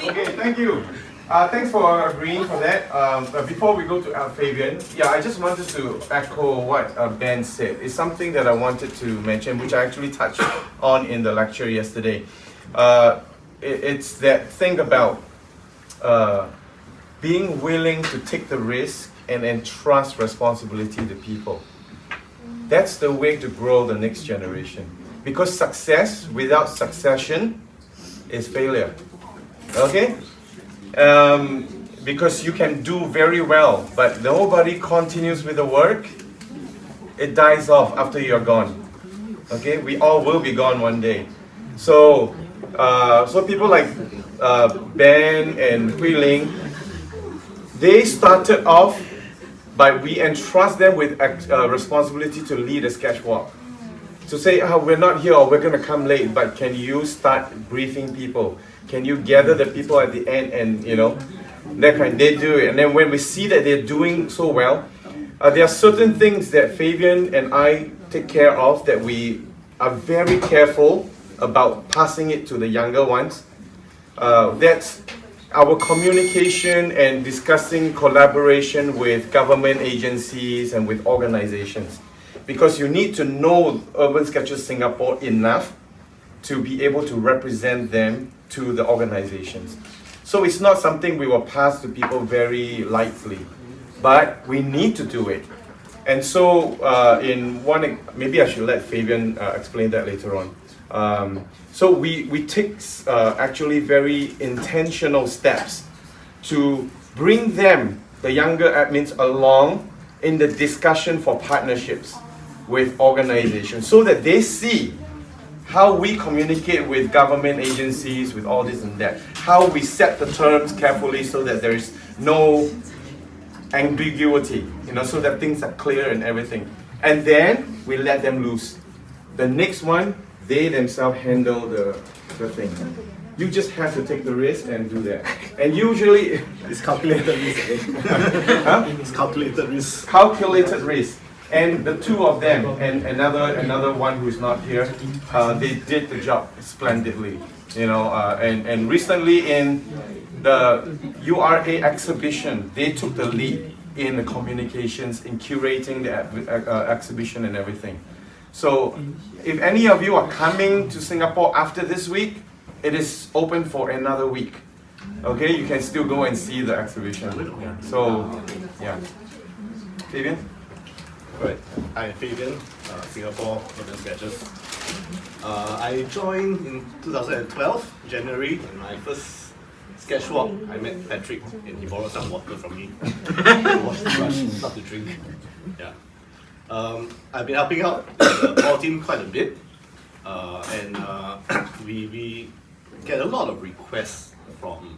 Okay, thank you. Thanks for agreeing for that. Before we go to Fabian, yeah, I just wanted to echo what Ben said. It's something that I wanted to mention, which I actually touched on in the lecture yesterday. It's that thing about being willing to take the risk and entrust responsibility to people. That's the way to grow the next generation. Because success without succession is failure. Okay? Because you can do very well, but nobody continues with the work, it dies off after you're gone. Okay? We all will be gone one day. So people like Ben and Hui Ling, they started off by we entrust them with responsibility to lead a sketch walk. To say, we're not here or we're going to come late, but can you start briefing people? Can you gather the people at the end and, that kind, they do it. And then when we see that they're doing so well, there are certain things that Fabian and I take care of that we are very careful about passing it to the younger ones. That's our communication and discussing collaboration with government agencies and with organizations. Because you need to know Urban Sketchers Singapore enough to be able to represent them to the organizations. So it's not something we will pass to people very lightly, but we need to do it. And so maybe I should let Fabian explain that later on. So we take actually very intentional steps to bring them, the younger admins, along in the discussion for partnerships with organizations so that they see how we communicate with government agencies, with all this and that, how we set the terms carefully so that there is no ambiguity, so that things are clear and everything. And then we let them loose. The next one, they themselves handle the thing. You just have to take the risk and do that. And usually it's calculated risk. Huh? It's calculated risk. Calculated risk. And the two of them and another one who's not here, they did the job splendidly. And recently in the URA exhibition, they took the lead in the communications, in curating the exhibition and everything. So if any of you are coming to Singapore after this week, it is open for another week. Okay, you can still go and see the exhibition. So, yeah. Fabian? Right. I'm Fabian, Singapore Urban Sketchers. I joined in 2012, January, in my first sketch walk. I met Patrick and he borrowed some water from me. Wash the brush, not to drink. Yeah. I've been helping out the ball team quite a bit, and we get a lot of requests from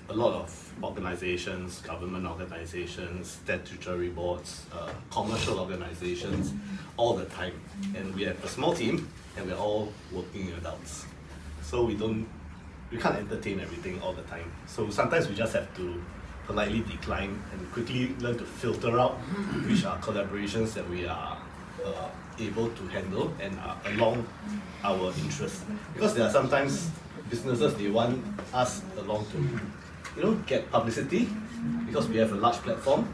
a lot of organizations, government organizations, statutory boards, commercial organizations, all the time. And we have a small team, and we're all working adults. So we can't entertain everything all the time. So sometimes we just have to politely decline and quickly learn to filter out which are collaborations that we are able to handle and are along our interests. Because there are sometimes businesses, they want us along to get publicity because we have a large platform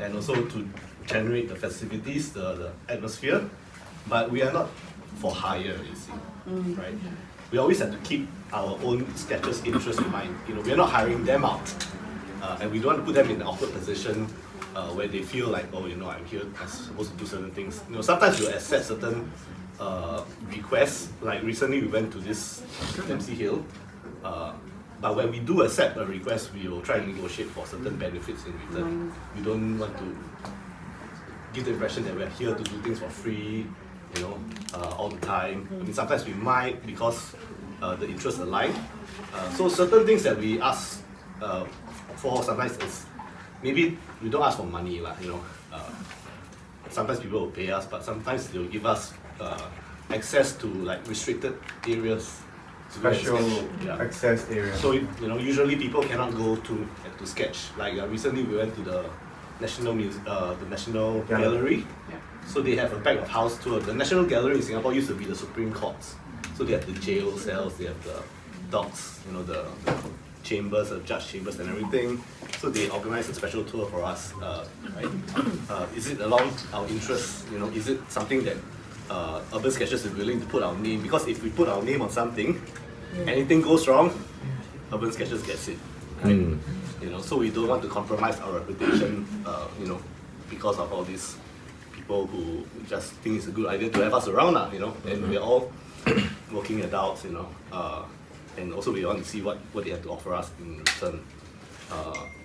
and also to generate the festivities, the atmosphere, but we are not for hire, you see, right? We always have to keep our own sketchers' interests in mind. We are not hiring them out, and we don't want to put them in an awkward position where they feel like, oh, I'm here, I'm supposed to do certain things. Sometimes we'll accept certain requests. Like recently, we went to this MC Hill, but when we do accept a request, we will try and negotiate for certain benefits in return. We don't want to give the impression that we're here to do things for free, all the time. I mean, sometimes we might because the interests align. So certain things that we ask for sometimes is maybe we don't ask for money, sometimes people will pay us, but sometimes they'll give us access to like restricted areas. Special access areas. So usually people cannot go to sketch. Like recently we went to the National Gallery. Yeah. So they have a back of house tour. The National Gallery in Singapore used to be the Supreme Courts. So they have the jail cells, they have the docks, the chambers, the judge chambers and everything. So they organized a special tour for us. Right? Is it along our interests? Is it something that Urban Sketchers is willing to put our name? Because if we put our name on something, anything goes wrong, Urban Sketchers gets it. Right? So we don't want to compromise our reputation, because of all these people who just think it's a good idea to have us around, and we're all working adults, and also we want to see what they have to offer us in return.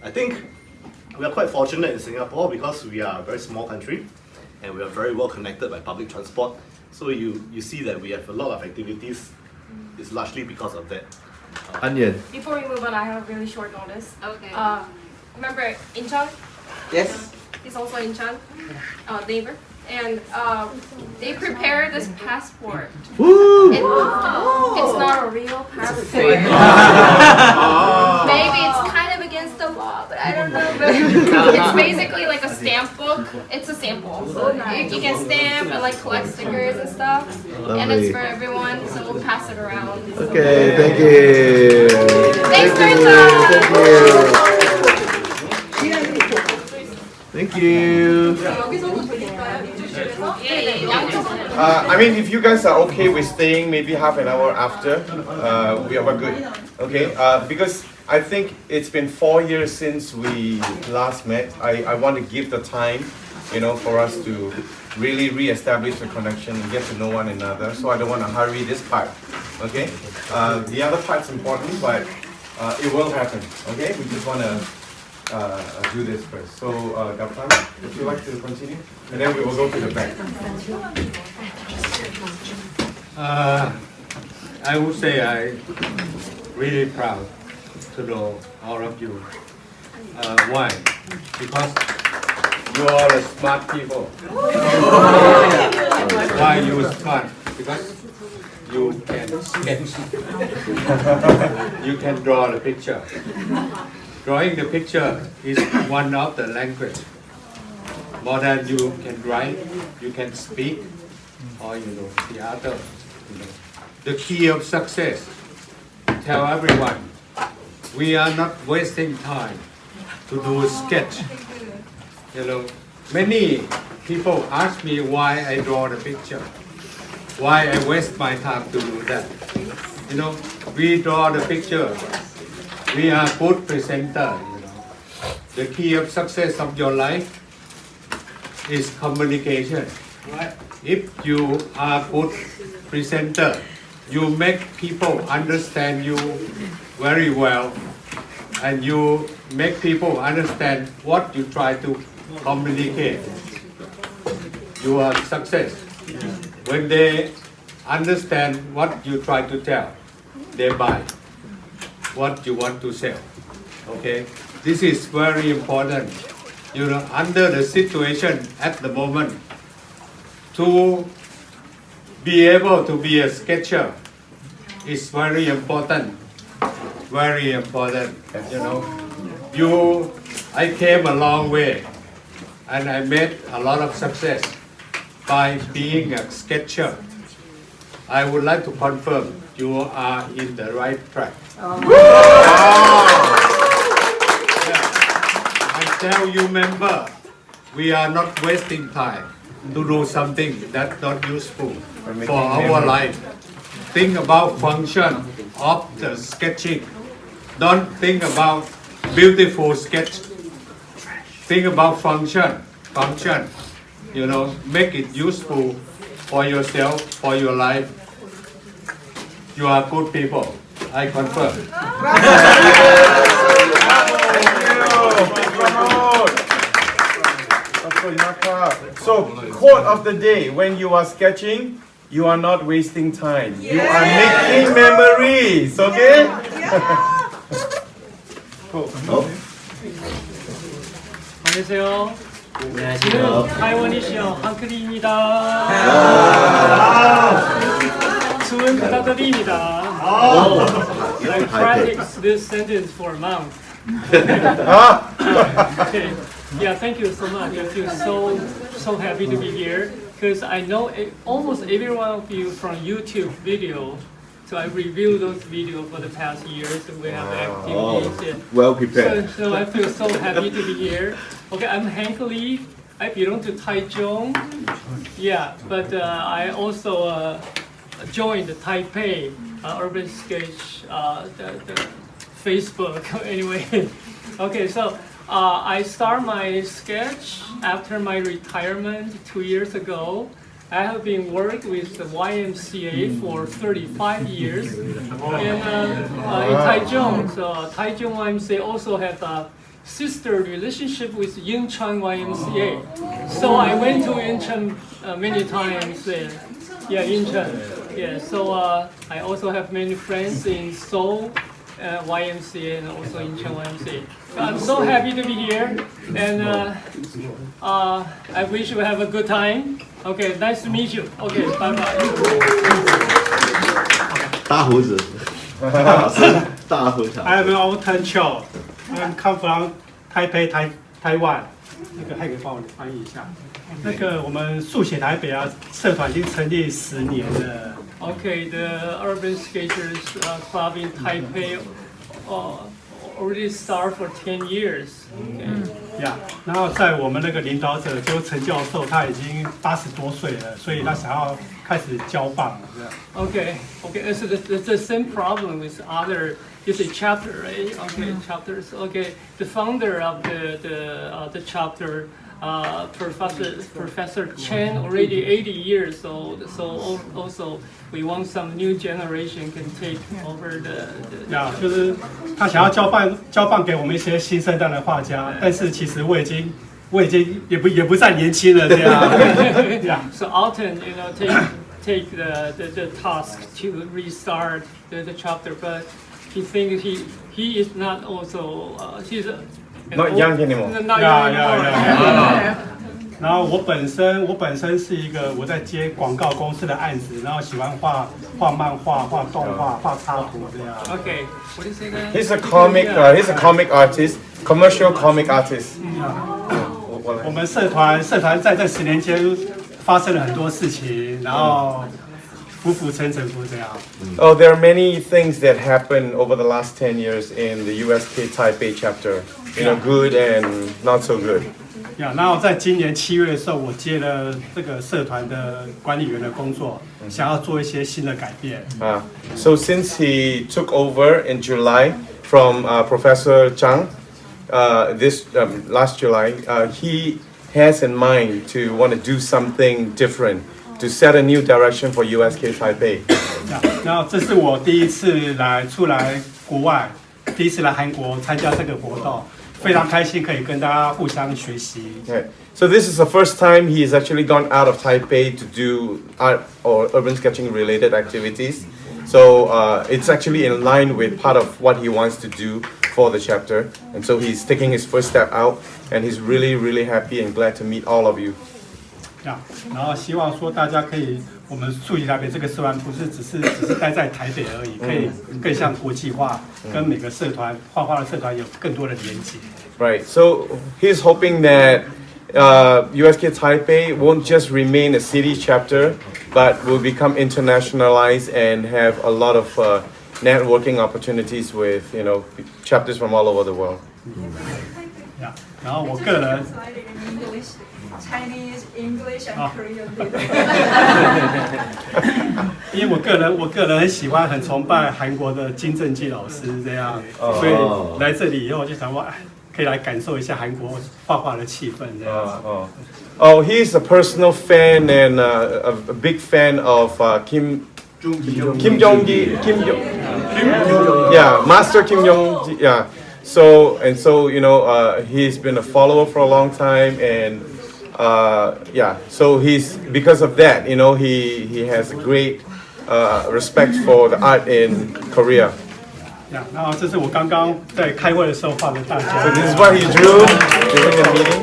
I think we are quite fortunate in Singapore because we are a very small country and we are very well connected by public transport. So you see that we have a lot of activities. It's largely because of that. Onion. Before we move on, I have a really short notice. Okay. Remember Incheon? Yes. He's also Incheon, neighbor. And they prepared this passport. Woo! It's not a real passport. Maybe it's kind of against the law, but I don't know. But it's basically like a stamp book. It's a sample. So you can stamp and like collect stickers and stuff. Lovely. And it's for everyone, so we'll pass it around. Okay, thank you. Thanks very Thank you. I mean, if you guys are okay with staying maybe half an hour after, we're good. Okay, because I think it's been 4 years since we last met. I want to give the time, for us to really re-establish the connection and get to know one another. So I don't want to hurry this part. Okay, the other part's important, but it will happen. Okay, we just want to do this first. So, Gaptan, would you like to continue? And then we will go to the back. I would say I'm really proud to know all of you. Why? Because you are a smart people. Why you smart? Because you can sketch. You can draw the picture. Drawing the picture is one of the language. More than you can write, you can speak, or theater. The key of success. Tell everyone, we are not wasting time to do a sketch. Many people ask me why I draw the picture, why I waste my time to do that. We draw the picture. We are good presenter. The key of success of your life is communication. If you are good presenter, you make people understand you very well, and you make people understand what you try to communicate. You are success. When they understand what you try to tell, they buy what you want to sell. Okay, this is very important. You know, under the situation at the moment, to be able to be a sketcher is very important. Very important. You know, I came a long way, and I made a lot of success by being a sketcher. I would like to confirm you are in the right track. I tell you, member, we are not wasting time to do something that's not useful for our life. Think about function of the sketching. Don't think about beautiful sketch. Think about function. Function. You know, make it useful for yourself, for your life. You are good people. I confirm. So, quote of the day: when you are sketching, you are not wasting time. You are making memories. Okay? 안녕하세요. 안녕하세요. 타이완이시여 한클입니다. 수원 부탁드립니다. I practiced this sentence for a month. Okay. Yeah, thank you so much. I feel so happy to be here because I know almost every one of you from YouTube video. So I reviewed those videos for the past years. We have activities. Well prepared. So I feel so happy to be here. Okay, I'm Hank Lee. I belong to Taichung. Yeah, but I also joined the Taipei Urban Sketch the Facebook. Anyway, okay, so I start my sketch after my retirement 2 years ago. I have been working with the YMCA for 35 years. And in Taichung, so Taichung YMCA also have a sister relationship with Yinchuan YMCA. So I went to Yinchuan many times. Yeah, Yinchuan. Yeah, so I also have many friends in Seoul YMCA and also Yinchuan YMCA. I'm so happy to be here, and I wish you have a good time. Okay, nice to meet you. Okay, bye bye. 大胡子，大胡子。 I am an old child. I come from Taipei, Taiwan. 那个还可以帮我翻译一下。那个我们速写台北啊，社团已经成立10年了。Okay, the Urban Sketchers Club in Taipei already started for 10 years. Okay. 呀，然后在我们那个领导者就陈教授，他已经80多岁了，所以他想要开始交棒了。Okay, so the same problem with other. It's a chapter, right? Okay, chapters. Okay, the founder of the chapter, Professor Chen, already 80 years old. So also we want some new generation can take over the. 呀，就是他想要交棒给我们一些新生代的画家，但是其实我已经也不再年轻了这样。Yeah. So Alton, take the task to restart the chapter, but. He thinks he is not also he's not young anymore. Not young anymore. 然后我本身是一个我在接广告公司的案子，然后喜欢画漫画、画动画、画插图这样。Okay, what do you say then? He's a comic artist, commercial comic artist. 我们社团在这10年间发生了很多事情，然后。浮沉这样。Oh, there are many things that happened over the last 10 years in the USK Taipei chapter. Good and not so good. 然后在今年7月的时候，我接了这个社团的管理员的工作，想要做一些新的改变。So since he took over in July from Professor Chang, last July, he has in mind to want to do something different. To set a new direction for USK Taipei. 然后这是我第一次出来国外，第一次来韩国参加这个活动，非常开心可以跟大家互相学习。Okay. So this is the first time he has actually gone out of Taipei to do art or urban sketching related activities. So it's actually in line with part of what he wants to do for the chapter, and so he's taking his first step out, and he's really happy and glad to meet all of you. 然后希望说大家可以，我们速写台北这个社团不是只是待在台北而已，可以更向国际化，跟每个社团画画的社团有更多的连接。Right. So he's hoping that USK Taipei won't just remain a city chapter, but will become internationalized and have a lot of networking opportunities with chapters from all over the world. 然后我个人。 Chinese, English, and Korean. 因为我个人很喜欢、很崇拜韩国的金正基老师这样，所以来这里以后就想说，可以来感受一下韩国画画的气氛这样。Oh, he's a personal fan and a big fan of Kim Jong-gi. Yeah, Master Kim Jong-gi. Yeah. So he's been a follower for a long time and. So because of that, he has great respect for the art in Korea. 然后这是我刚刚在开会的时候画的大家。So this is what he drew during the meeting.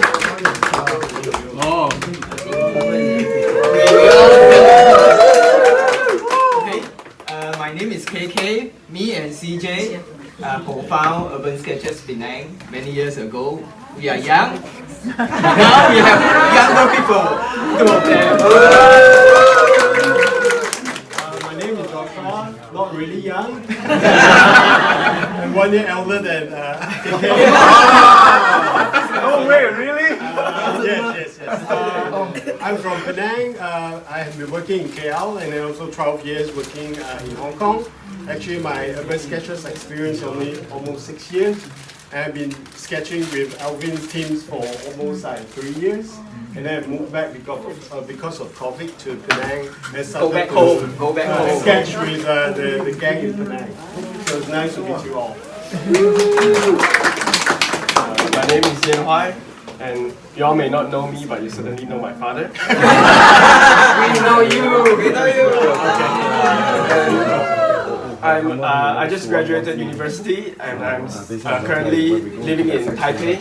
Oh. Okay. My name is KK. Me and CJ co-found Urban Sketches Penang many years ago. We are young. Now we have younger people. Two of them. My name is Joshua. Not really young. I'm 1 year elder than KK. No way, really? Yes. I'm from Penang. I have been working in KL and then also 12 years working in Hong Kong. Actually, my urban sketches experience only almost 6 years. I've been sketching with Alvin's teams for almost 3 years, and then I moved back because of COVID to Penang. And Go back home. Sketch with the gang in Penang. So it's nice to meet you all. My name is Yan Huai, and you all may not know me, but you certainly know my father. We know you. We know you. Okay. I just graduated university and I'm currently living in Taipei.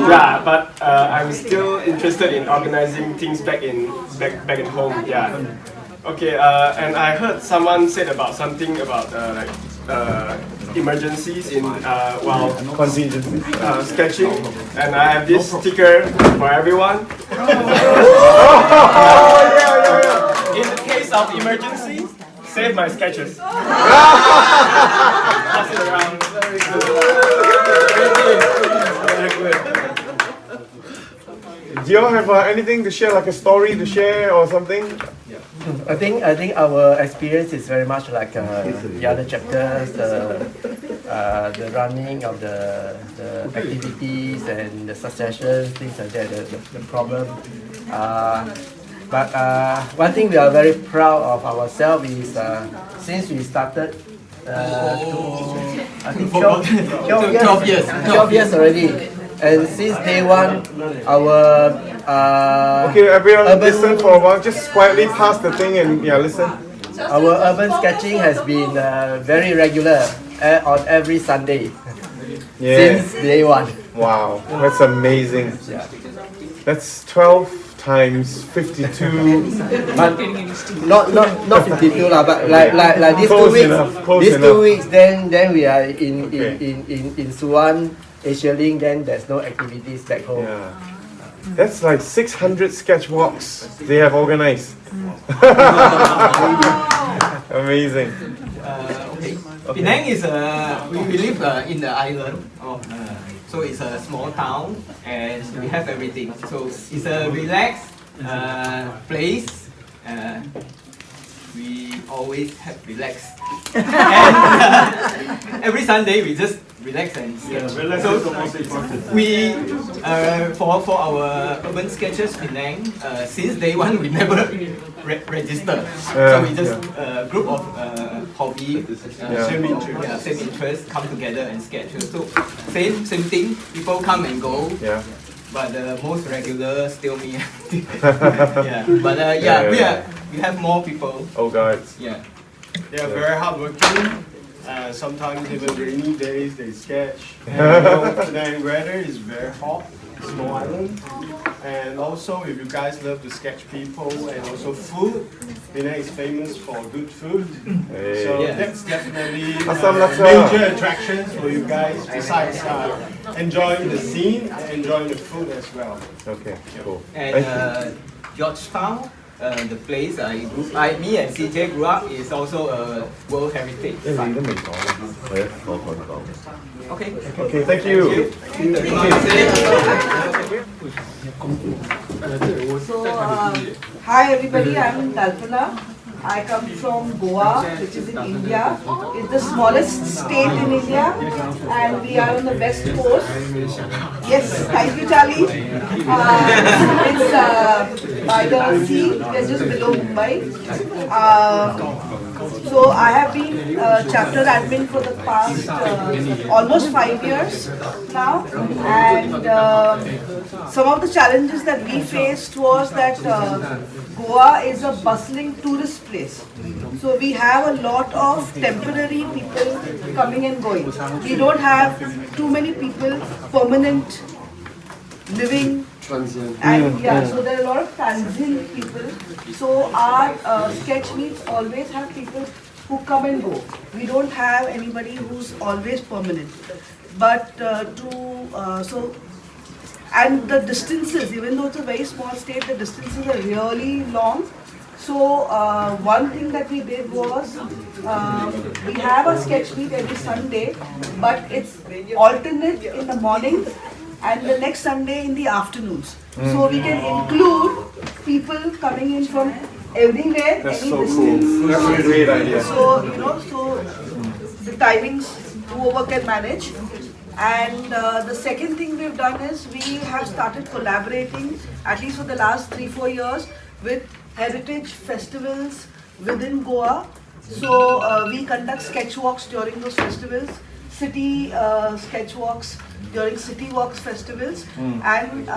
Yeah, but I'm still interested in organizing things back at home. Yeah. Okay. And I heard someone said about something about emergencies in while sketching, and I have this sticker for everyone. In the case of emergency, save my sketches. Pass it around. Very good. Do you all have anything to share, like a story to share or something? I think our experience is very much like the other chapters, the running of the activities and the successions, things like that, the problem. But one thing we are very proud of ourselves is since we started, I think 12 years already. And since day one, our okay, everyone listen for a while. Just quietly pass the thing and listen. Our urban sketching has been very regular on every Sunday since day one. Wow, that's amazing. That's 12 times 52. But not 52 lah. But like these Close 2 weeks, then we are in Suwon, Asialink. Then there's no activities back home. Yeah. That's like 600 sketch walks they have organized. Amazing. Penang is we live in the island of so it's a small town and we have everything. So it's a relaxed place. We always have relaxed. And every Sunday we just relax and sketch. So we for our urban sketches Penang, since day one we never register. So we just group of hobby, same interest come together and sketch. So same thing. People come and go. Yeah. But the most regular still me. Yeah. But we have more people. Oh God. Yeah. They are very hardworking. Sometimes even rainy days they sketch. And Penang weather is very hot, small island. And also if you guys love to sketch people and also food, Penang is famous for good food. So that's definitely major attractions for you guys besides enjoying the scene and enjoying the food as well. Okay, cool. And Georgetown, the place me and CJ grew up is also a World Heritage Site. Okay. Okay, thank you. So, hi everybody, I'm Kalpana. I come from Goa, which is in India. It's the smallest state in India, and we are on the west coast. Yes, thank you, Charlie. It's by the sea, it's just below Mumbai. So I have been chapter admin for the past almost 5 years now, and some of the challenges that we faced was that Goa is a bustling tourist place. So we have a lot of temporary people coming and going. We don't have too many people permanent living. And so there are a lot of transient people. So our sketch meets always have people who come and go. We don't have anybody who's always permanent. But and the distances, even though it's a very small state, the distances are really long. So one thing that we did was, we have a sketch meet every Sunday, but it's alternate in the morning and the next Sunday in the afternoons. So we can include people coming in from everywhere, That's any so distance. cool. That's a great idea. So, so the timings whoever can manage. And the second thing we've done is we have started collaborating, at least for the last 3-4 years, with heritage festivals within Goa. So we conduct sketch walks during those festivals, city sketch walks during city walks festivals, and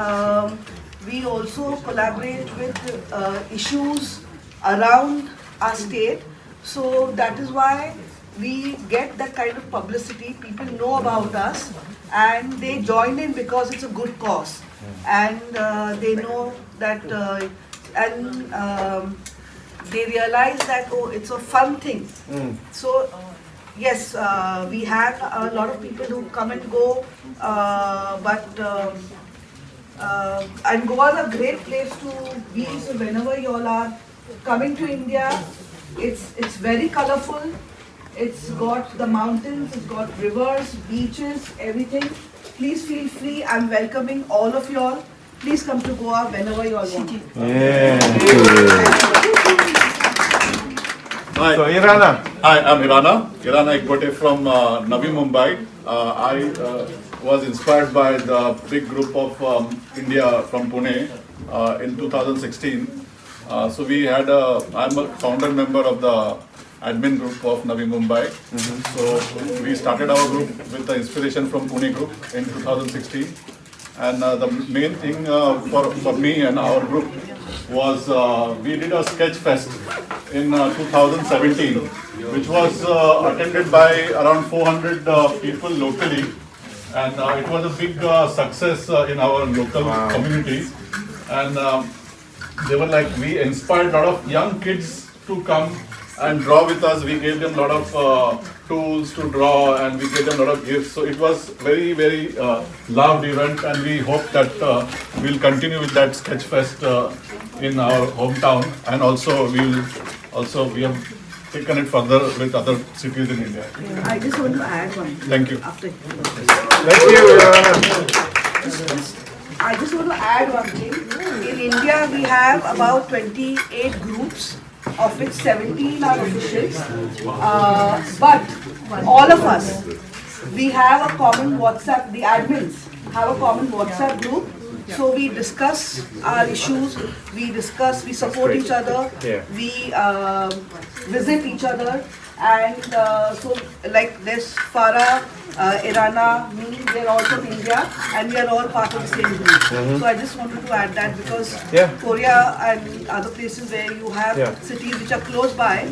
we also collaborate with issues around our state. So that is why we get that kind of publicity. People know about us and they join in because it's a good cause, and they know that they realize that, oh, it's a fun thing. So yes, we have a lot of people who come and go, and Goa is a great place to be. So whenever you all are coming to India, it's very colorful. It's got the mountains, it's got rivers, beaches, everything. Please feel free. I'm welcoming all of you all. Please come to Goa whenever you all want. Hi. So Irana. Hi, I'm Irana Ekbote from Navi Mumbai. I was inspired by the big group of India from Pune in 2016. So we had I'm a founder member of the admin group of Navi Mumbai. So we started our group with the inspiration from Pune group in 2016. And the main thing for me and our group was we did a sketch fest in 2017, which was attended by around 400 people locally. And it was a big success in our local community. And they were like, we inspired a lot of young kids to come and draw with us. We gave them a lot of tools to draw, and we gave them a lot of gifts. So it was very, very loved event, and we hope that we'll continue with that sketch fest in our hometown, and also we have taken it further with other cities in India. I just want to add one. Thank you. Thank you. I just want to add one thing. In India, we have about 28 groups, of which 17 are officials. But all of us, we have a common WhatsApp, the admins have a common WhatsApp group. So we discuss our issues, we support each other, we visit each other. And so like there's Farah Irana, me, we are all from India, and we are all part of the same group. So I just wanted to add that because Korea and other places where you have cities which are close by,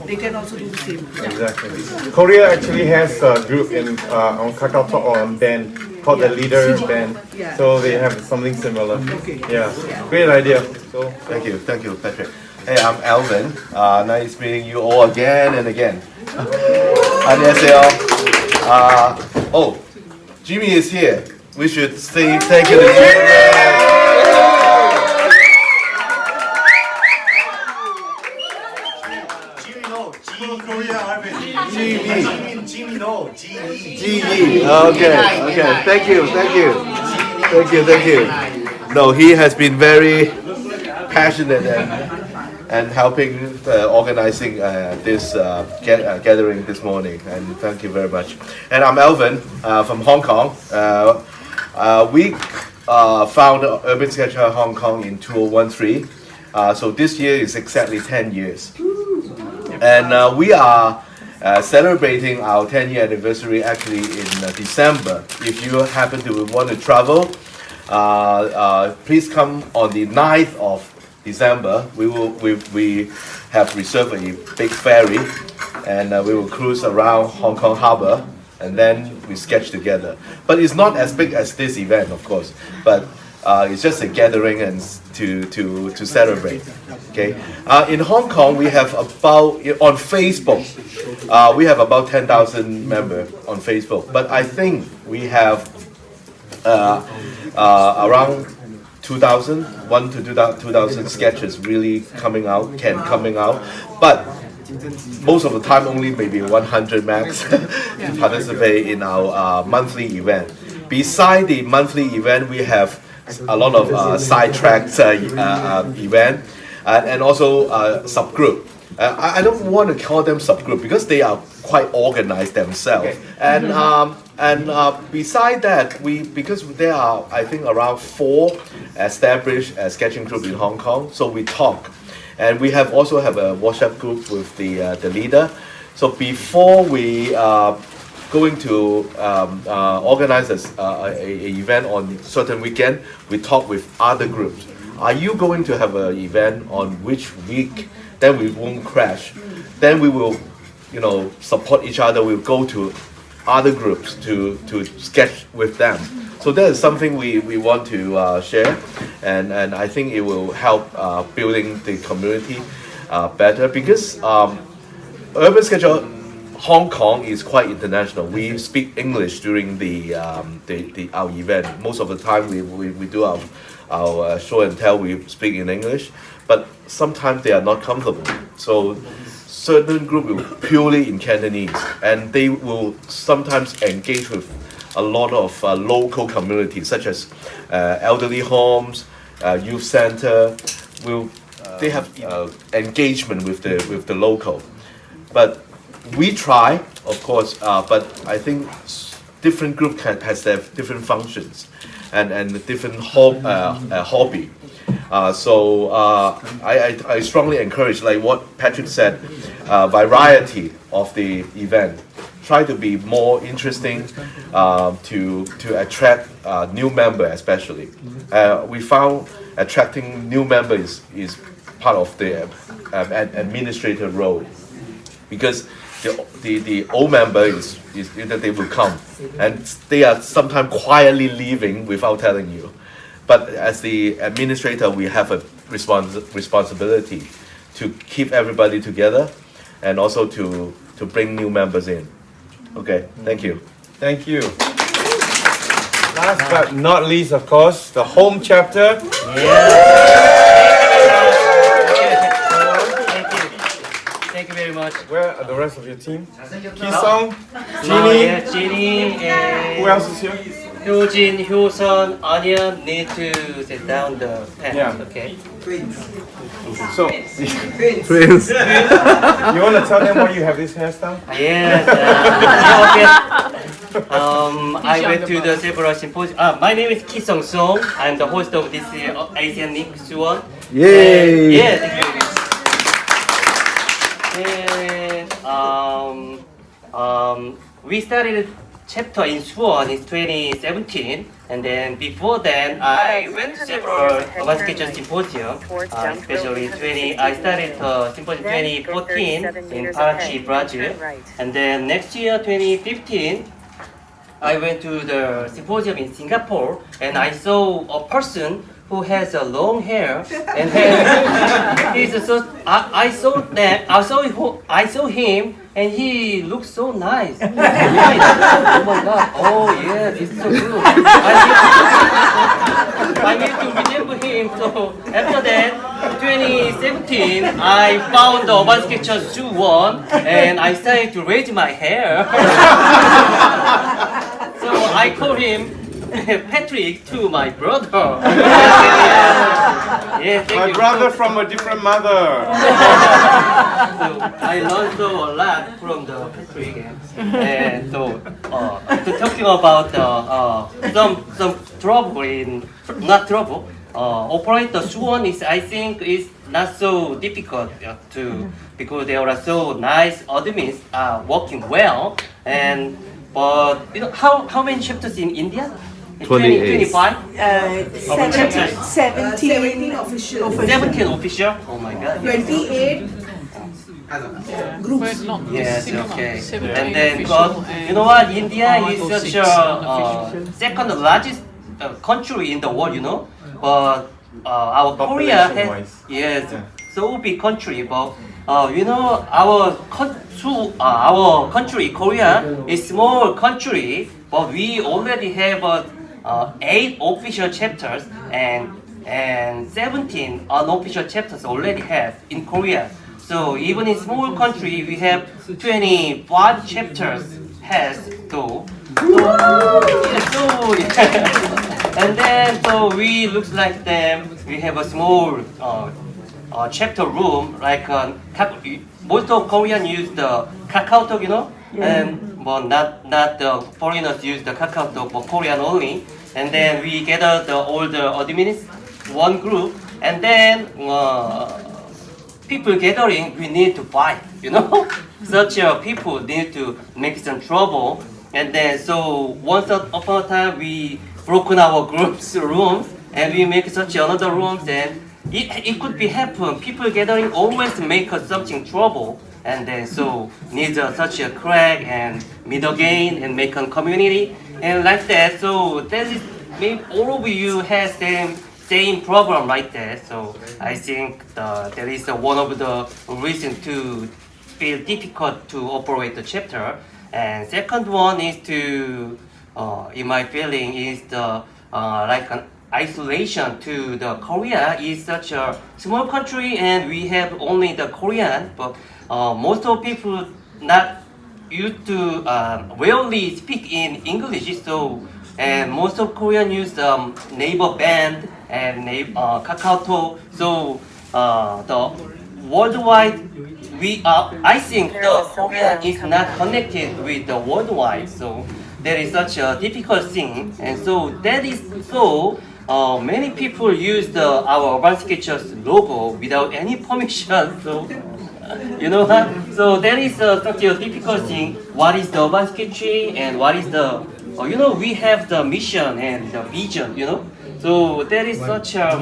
they can also do the same. Exactly. Korea actually has a group in on KakaoTalk or on band called the Leader Band. So they have something similar. Yeah. Great idea. So thank you, Patrick. Hey, I'm Alvin. Nice meeting you all again and again. 안녕하세요. Oh, Jimmy is here. We should say thank you to Jimmy. Okay. Thank you. No, he has been very passionate and helping organizing this gathering this morning, and thank you very much. And I'm Alvin from Hong Kong. We founded Urban Sketcher Hong Kong in 2013. So this year is exactly 10 years. And we are celebrating our 10-year anniversary actually in December. If you happen to want to travel, please come on the 9th of December. We have reserved a big ferry, and we will cruise around Hong Kong Harbour, and then we sketch together. But it's not as big as this event, of course. But it's just a gathering and to celebrate. Okay. In Hong Kong, we have about on Facebook. We have about 10,000 members on Facebook. But I think we have around 2,000, 1,000 to 2,000 sketches really coming out. But most of the time, only maybe 100 max participate in our monthly event. Beside the monthly event, we have a lot of sidetracked event and also subgroup. I don't want to call them subgroup because they are quite organized themselves. Okay. And beside that, because there are I think around 4 established sketching group in Hong Kong, so we talk, and we also have a WhatsApp group with the leader. So before we going to organize a event on certain weekend, we talk with other groups. Are you going to have an event on which week? Then we won't crash. Then we will, support each other. We'll go to other groups to sketch with them. So that is something we want to share, and I think it will help building the community better because Urban Sketcher Hong Kong is quite international. We speak English during our event. Most of the time we do our show and tell, we speak in English, but sometimes they are not comfortable. So certain group will purely in Cantonese, and they will sometimes engage with a lot of local communities such as elderly homes, youth center. They have engagement with the local, but we try, of course, but I think different group has their different functions and different hobby. So I strongly encourage, like what Patrick said, variety of the event. Try to be more interesting to attract new members, especially. We found attracting new members is part of the administrator role, because the old member is that they will come, and they are sometimes quietly leaving without telling you. But as the administrator, we have a responsibility to keep everybody together, and also to bring new members in. Okay, thank you. Thank you. Last but not least, of course, the home chapter. Thank you very much. Where are the rest of your team? Ki-sung, Jeannie, Jeannie, and who else is here? Hyojin, Hyosun, Anya need to set down the pen. Okay. So, Twins. You want to tell them why you have this hairstyle? Yes. I went to the several symposium. My name is Ki-sung Song. I'm the host of this Asialink Suwon. Yay! Yeah, thank you. And we started chapter in Suwon is 2017, and then before then I went to several urban sketches symposium, especially I started symposium 2014 in Paraty, Brazil, and then next year 2015 I went to the symposium in Singapore, and I saw a person who has a long hair, and then I saw him, and he looks so nice. Oh my God! Oh yeah, this is so good. I need to resemble him. So after that, 2017, I found the urban sketcher Suwon, and I started to raise my hair. So I call him Patrick to my brother. My brother from a different mother. So I learned a lot from the Patrick, and so talking about some trouble in operator Suwon is, I think, is not so difficult to, because they are so nice admins working well, and but you know how many chapters in India? 28. 25? 17 official. 17 official? Oh my God. 28 groups. Yes, okay. And then, but you know what? India is such a second largest country in the world, you know. But our Korea has, yes, so big country. But you know, our country, Korea, is small country. But we already have 8 official chapters and 17 unofficial chapters already have in Korea. So even in small country, we have 25 chapters has though. And then so we looks like them. We have a small chapter room like most of Korean use the KakaoTalk, you know, and but not the foreigners use the KakaoTalk, but Korean only. And then we gather all the admins, one group, and then people gathering, we need to fight, you know. Such people need to make some trouble, and then so once upon a time we broken our group's rooms, and we make such another rooms, and it could be happen. People gathering always make something trouble, and then so needs such a crack and middle gain and make a community and like that. So that is maybe all of you has same problem like that. So I think that is one of the reasons to feel difficult to operate the chapter. And second one is to, in my feeling, is the like an isolation to the Korea is such a small country, and we have only the Korean, but most of people not used to rarely speak in English. So and most of Korean use Naver Band and KakaoTalk. So the worldwide, I think the Korean is not connected with the worldwide. So that is such a difficult thing, and so that is so. Many people use our Urban Sketchers logo without any permission. So you know what? So that is such a difficult thing. What is the Urban Sketching and what is the you know, we have the mission and the vision, you know. So that is such a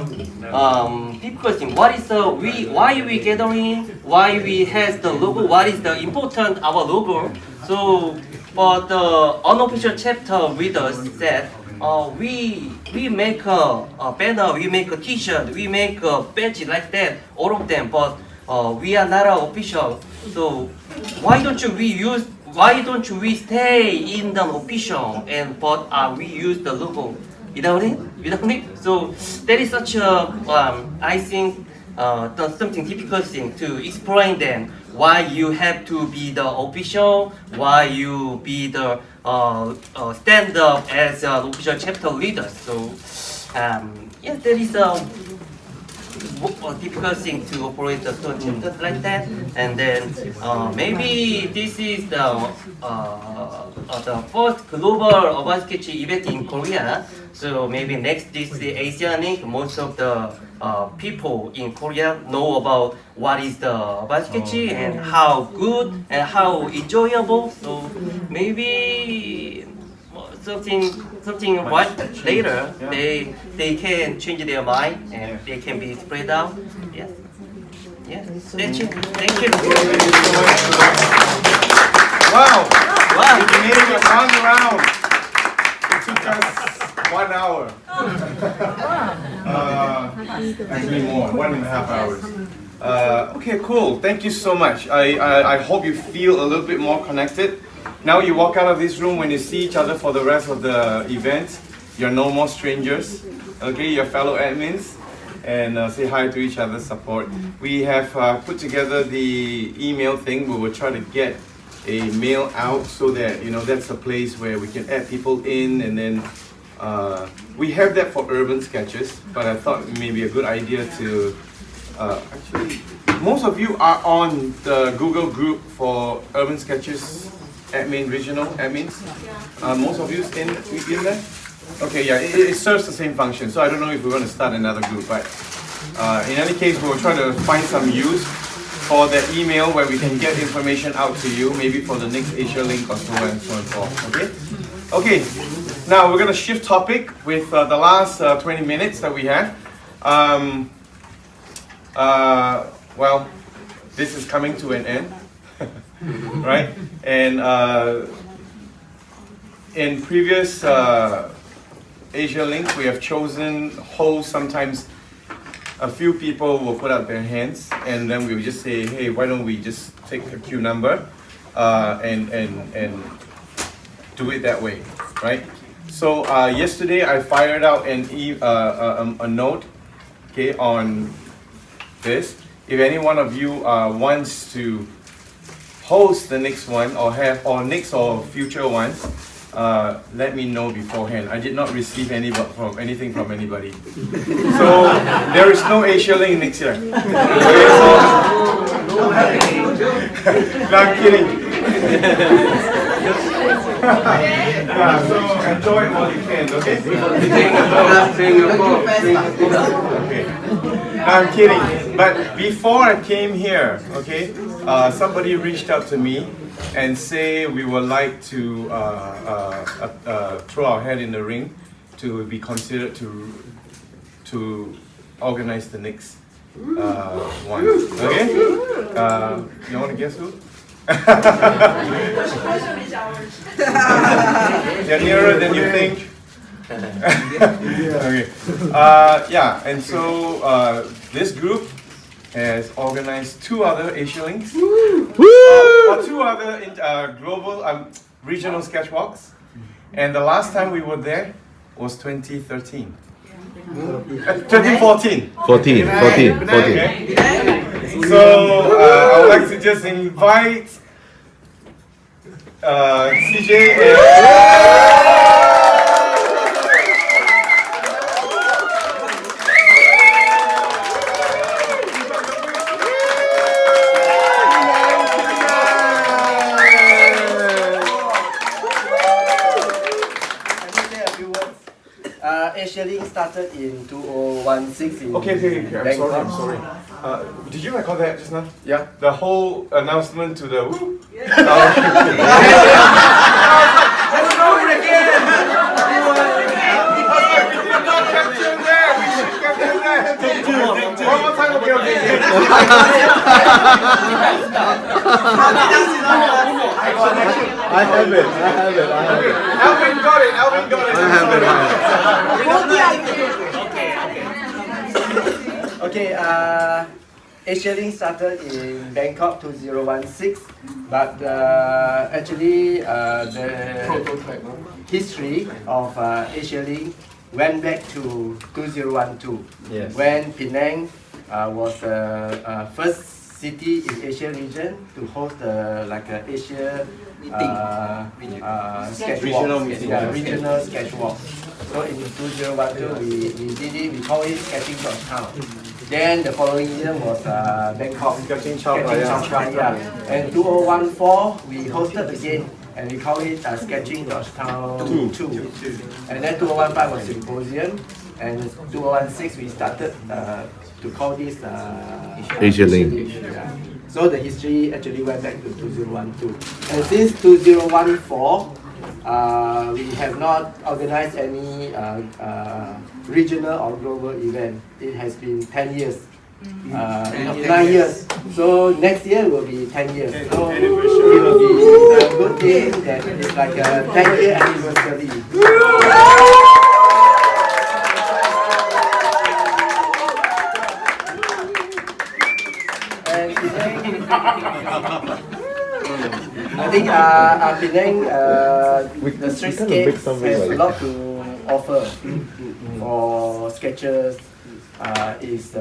difficult thing. What is why we gathering? Why we has the logo? What is the important our logo? So, but the unofficial chapter readers said, we make a banner, we make a T-shirt, we make a badge like that, all of them. But we are not official. So why don't we stay in the official but we use the logo without it? So that is such a I think something difficult thing to explain them why you have to be the official, why you be the stand up as an official chapter leader. So yeah, there is a difficult thing to operate the store chapters like that, and then maybe this is the first global urban sketching event in Korea. So maybe next this Asialink, most of the people in Korea know about what is the urban sketching and how good and how enjoyable. So maybe something what later they can change their mind and they can be spread out. Yes. Yes. Thank you. Thank you. Wow. Wow. We made it one round. It took us 1 hour. Actually more, 1.5 hours. Okay, cool. Thank you so much. I hope you feel a little bit more connected. Now you walk out of this room, when you see each other for the rest of the event, you're no more strangers. Okay, you're fellow admins. And say hi to each other, support. We have put together the email thing. We will try to get a mail out so that, you know, that's a place where we can add people in, and then we have that for urban sketches, but I thought it may be a good idea to actually, most of you are on the Google group for urban sketches admin, regional admins. Most of you in there? Okay, yeah, it serves the same function, so I don't know if we're going to start another group, but in any case, we'll try to find some use for the email where we can get information out to you, maybe for the next Asialink or so on and so forth, okay? Okay, now we're going to shift topic with the last 20 minutes that we have. Well, this is coming to an end, right? And in previous Asialink, we have chosen hosts. Sometimes a few people will put up their hands, and then we'll just say, hey, why don't we just take a queue number and do it that way, right? So yesterday I fired out a note, okay, on this. If any one of you wants to host the next one or next or future ones, let me know beforehand. I did not receive anything from anybody. So there is no Asialink next year. Okay, so, no, I'm kidding. Yeah, so enjoy it while you can, okay? Okay. No, I'm kidding. But before I came here, okay, somebody reached out to me and say we would like to throw our head in the ring to be considered to organize the next one. Okay? You want to guess who? They're nearer than you think. Okay. Yeah, and so this group has organized 2 other Asialinks, or 2 other global regional sketch walks, and the last time we were there was 2013. 2014. 14. Okay. So I would like to just invite CJ and Asialink started in 2016 in Okay, I'm Bangkok. sorry. Did you record that just now? Yeah. The whole announcement to the woo? Let's go again! One more time, okay. I have it. Alvin got it. I have it. Okay, Asialink started in Bangkok 2016, but actually the history of Asialink went back to 2012, when Penang was the first city in Asia region to host like an Asia sketch walk, regional sketch walk. So in 2012 we did it. We call it Sketching Georgetown. Then the following year was Bangkok Sketching Georgetown. And 2014 we hosted again, and we call it Sketching Georgetown 2. And then 2015 was Symposium, and 2016 we started to call this Asialink. So the history actually went back to 2012. And since 2014, we have not organized any regional or global event. It has been 10 years. 9 years. So next year will be 10 years. So it will be a good thing that it's like a 10-year anniversary. And I think Penang, the streetscape has a lot to offer for sketches. Is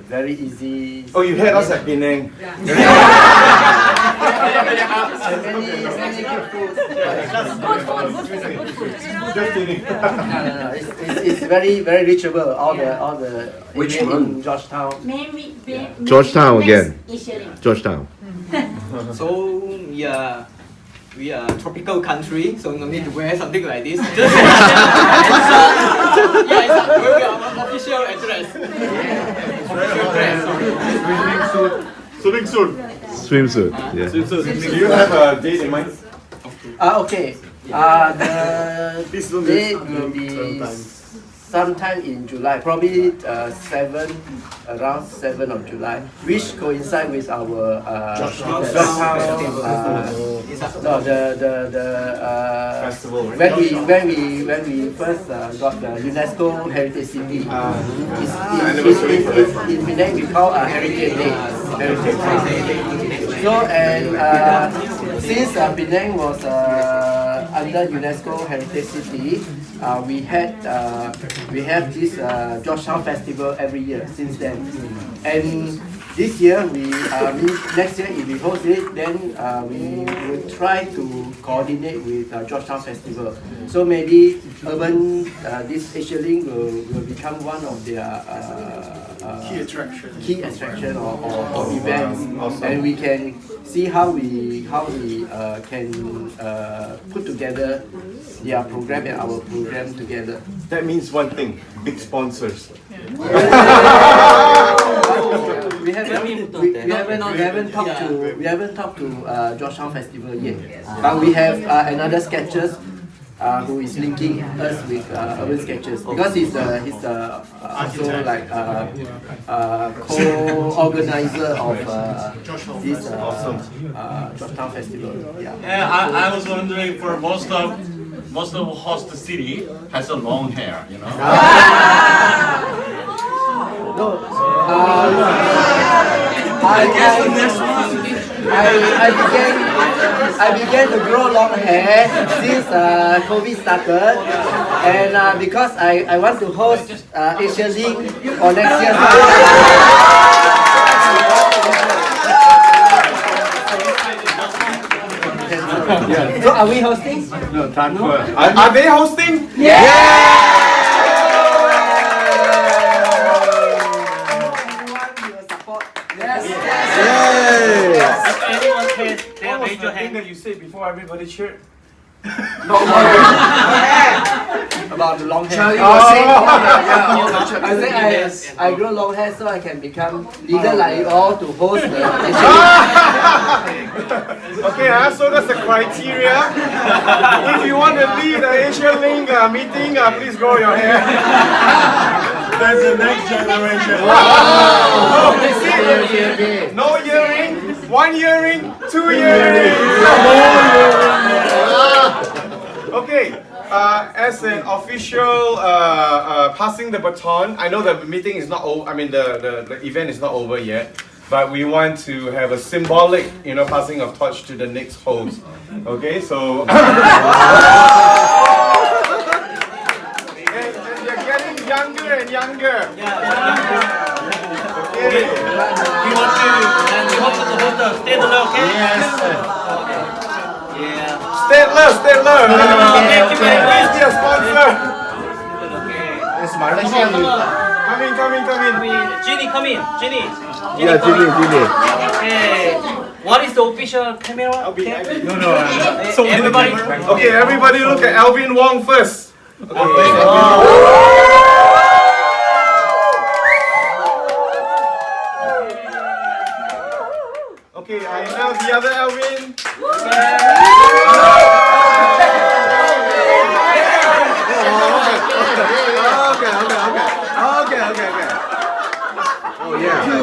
very easy. Oh, you had us at Penang. Many good food. Just kidding. No. It's very reachable. All the Which area one? in Georgetown. Georgetown again. Georgetown. So we are a tropical country, so no need to wear something like this. It's our official address. Swimming suit. Swimsuit. Yeah. Do you have a date in mind? Okay. The date will be sometime in July, probably around 7th of July, which coincide with our Georgetown festival. When we first got the UNESCO Heritage City. In Penang we call Heritage Day. So since Penang was under UNESCO Heritage City, we have this Georgetown Festival every year since then. And this year, next year if we host it, then we will try to coordinate with Georgetown Festival. So maybe this Asialink will become one of their key attraction or events, and we can see how we can put together their program and our program together. That means one thing: big sponsors. We haven't talked to Georgetown Festival yet, but we have another sketches who is linking us with Urban Sketches because he's also like co-organizer of this Georgetown Festival. Yeah, I was wondering, for most of host city has a long hair, you know. No. I guess the next one. I began to grow long hair since COVID started, and because I want to host Asialink for next year. So are we hosting? No, transfer. Are they hosting? Yeah! Raise your hand that you said before everybody cheered. About the long hair. Charlie I think I grow long hair so I can become leader like you all to host the Okay, so that's the criteria. If you want to lead the Asialink meeting, please grow your hair. That's the next generation. Wow. Oh, no earring, 1 earring, 2 earrings. Okay, as an official passing the baton, I know the meeting is not over, I mean the event is not over yet, but we want to have a symbolic, passing of torch to the next host. Okay, so... and they're getting younger and younger. Okay. We want to host the Stedler, okay? Yes. Yeah. Stedler. Okay. Please be a sponsor. It's Malaysia. Come in. Ginny, come in. Ginny. Yeah, Ginny. Okay. What is the official camera? No. So everybody. Okay, everybody look at Alvin Wong first. Okay. Okay, I announce the other Alvin.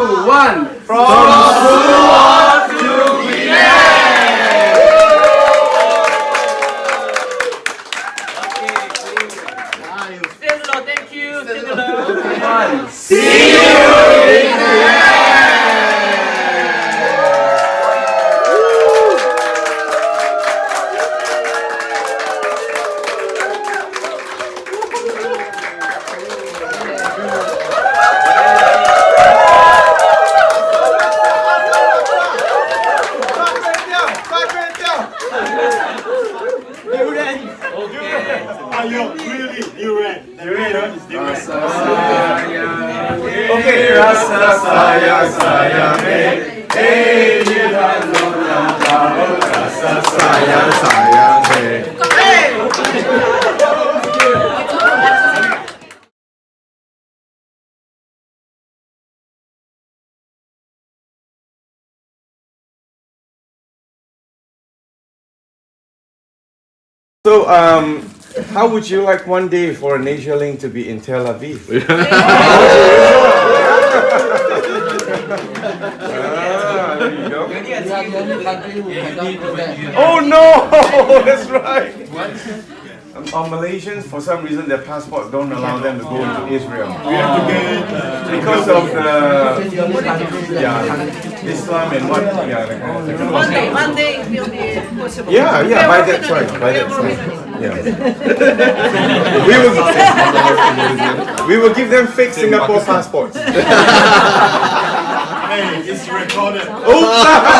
1. From Suwon to Thank you. See you in Okay, rasa sayang sayang hey rasa sayang sayang So, how would you like one day for an Asialink to be in Tel Aviv? There you go. Oh no! That's right. Malaysians, for some reason, their passport don't allow them to go into Israel. We have to get because of the Islam and what? One day it will be possible. Yeah, by that time. Yeah. we will give them fake Singapore passports. Hey, it's recorded. Oops!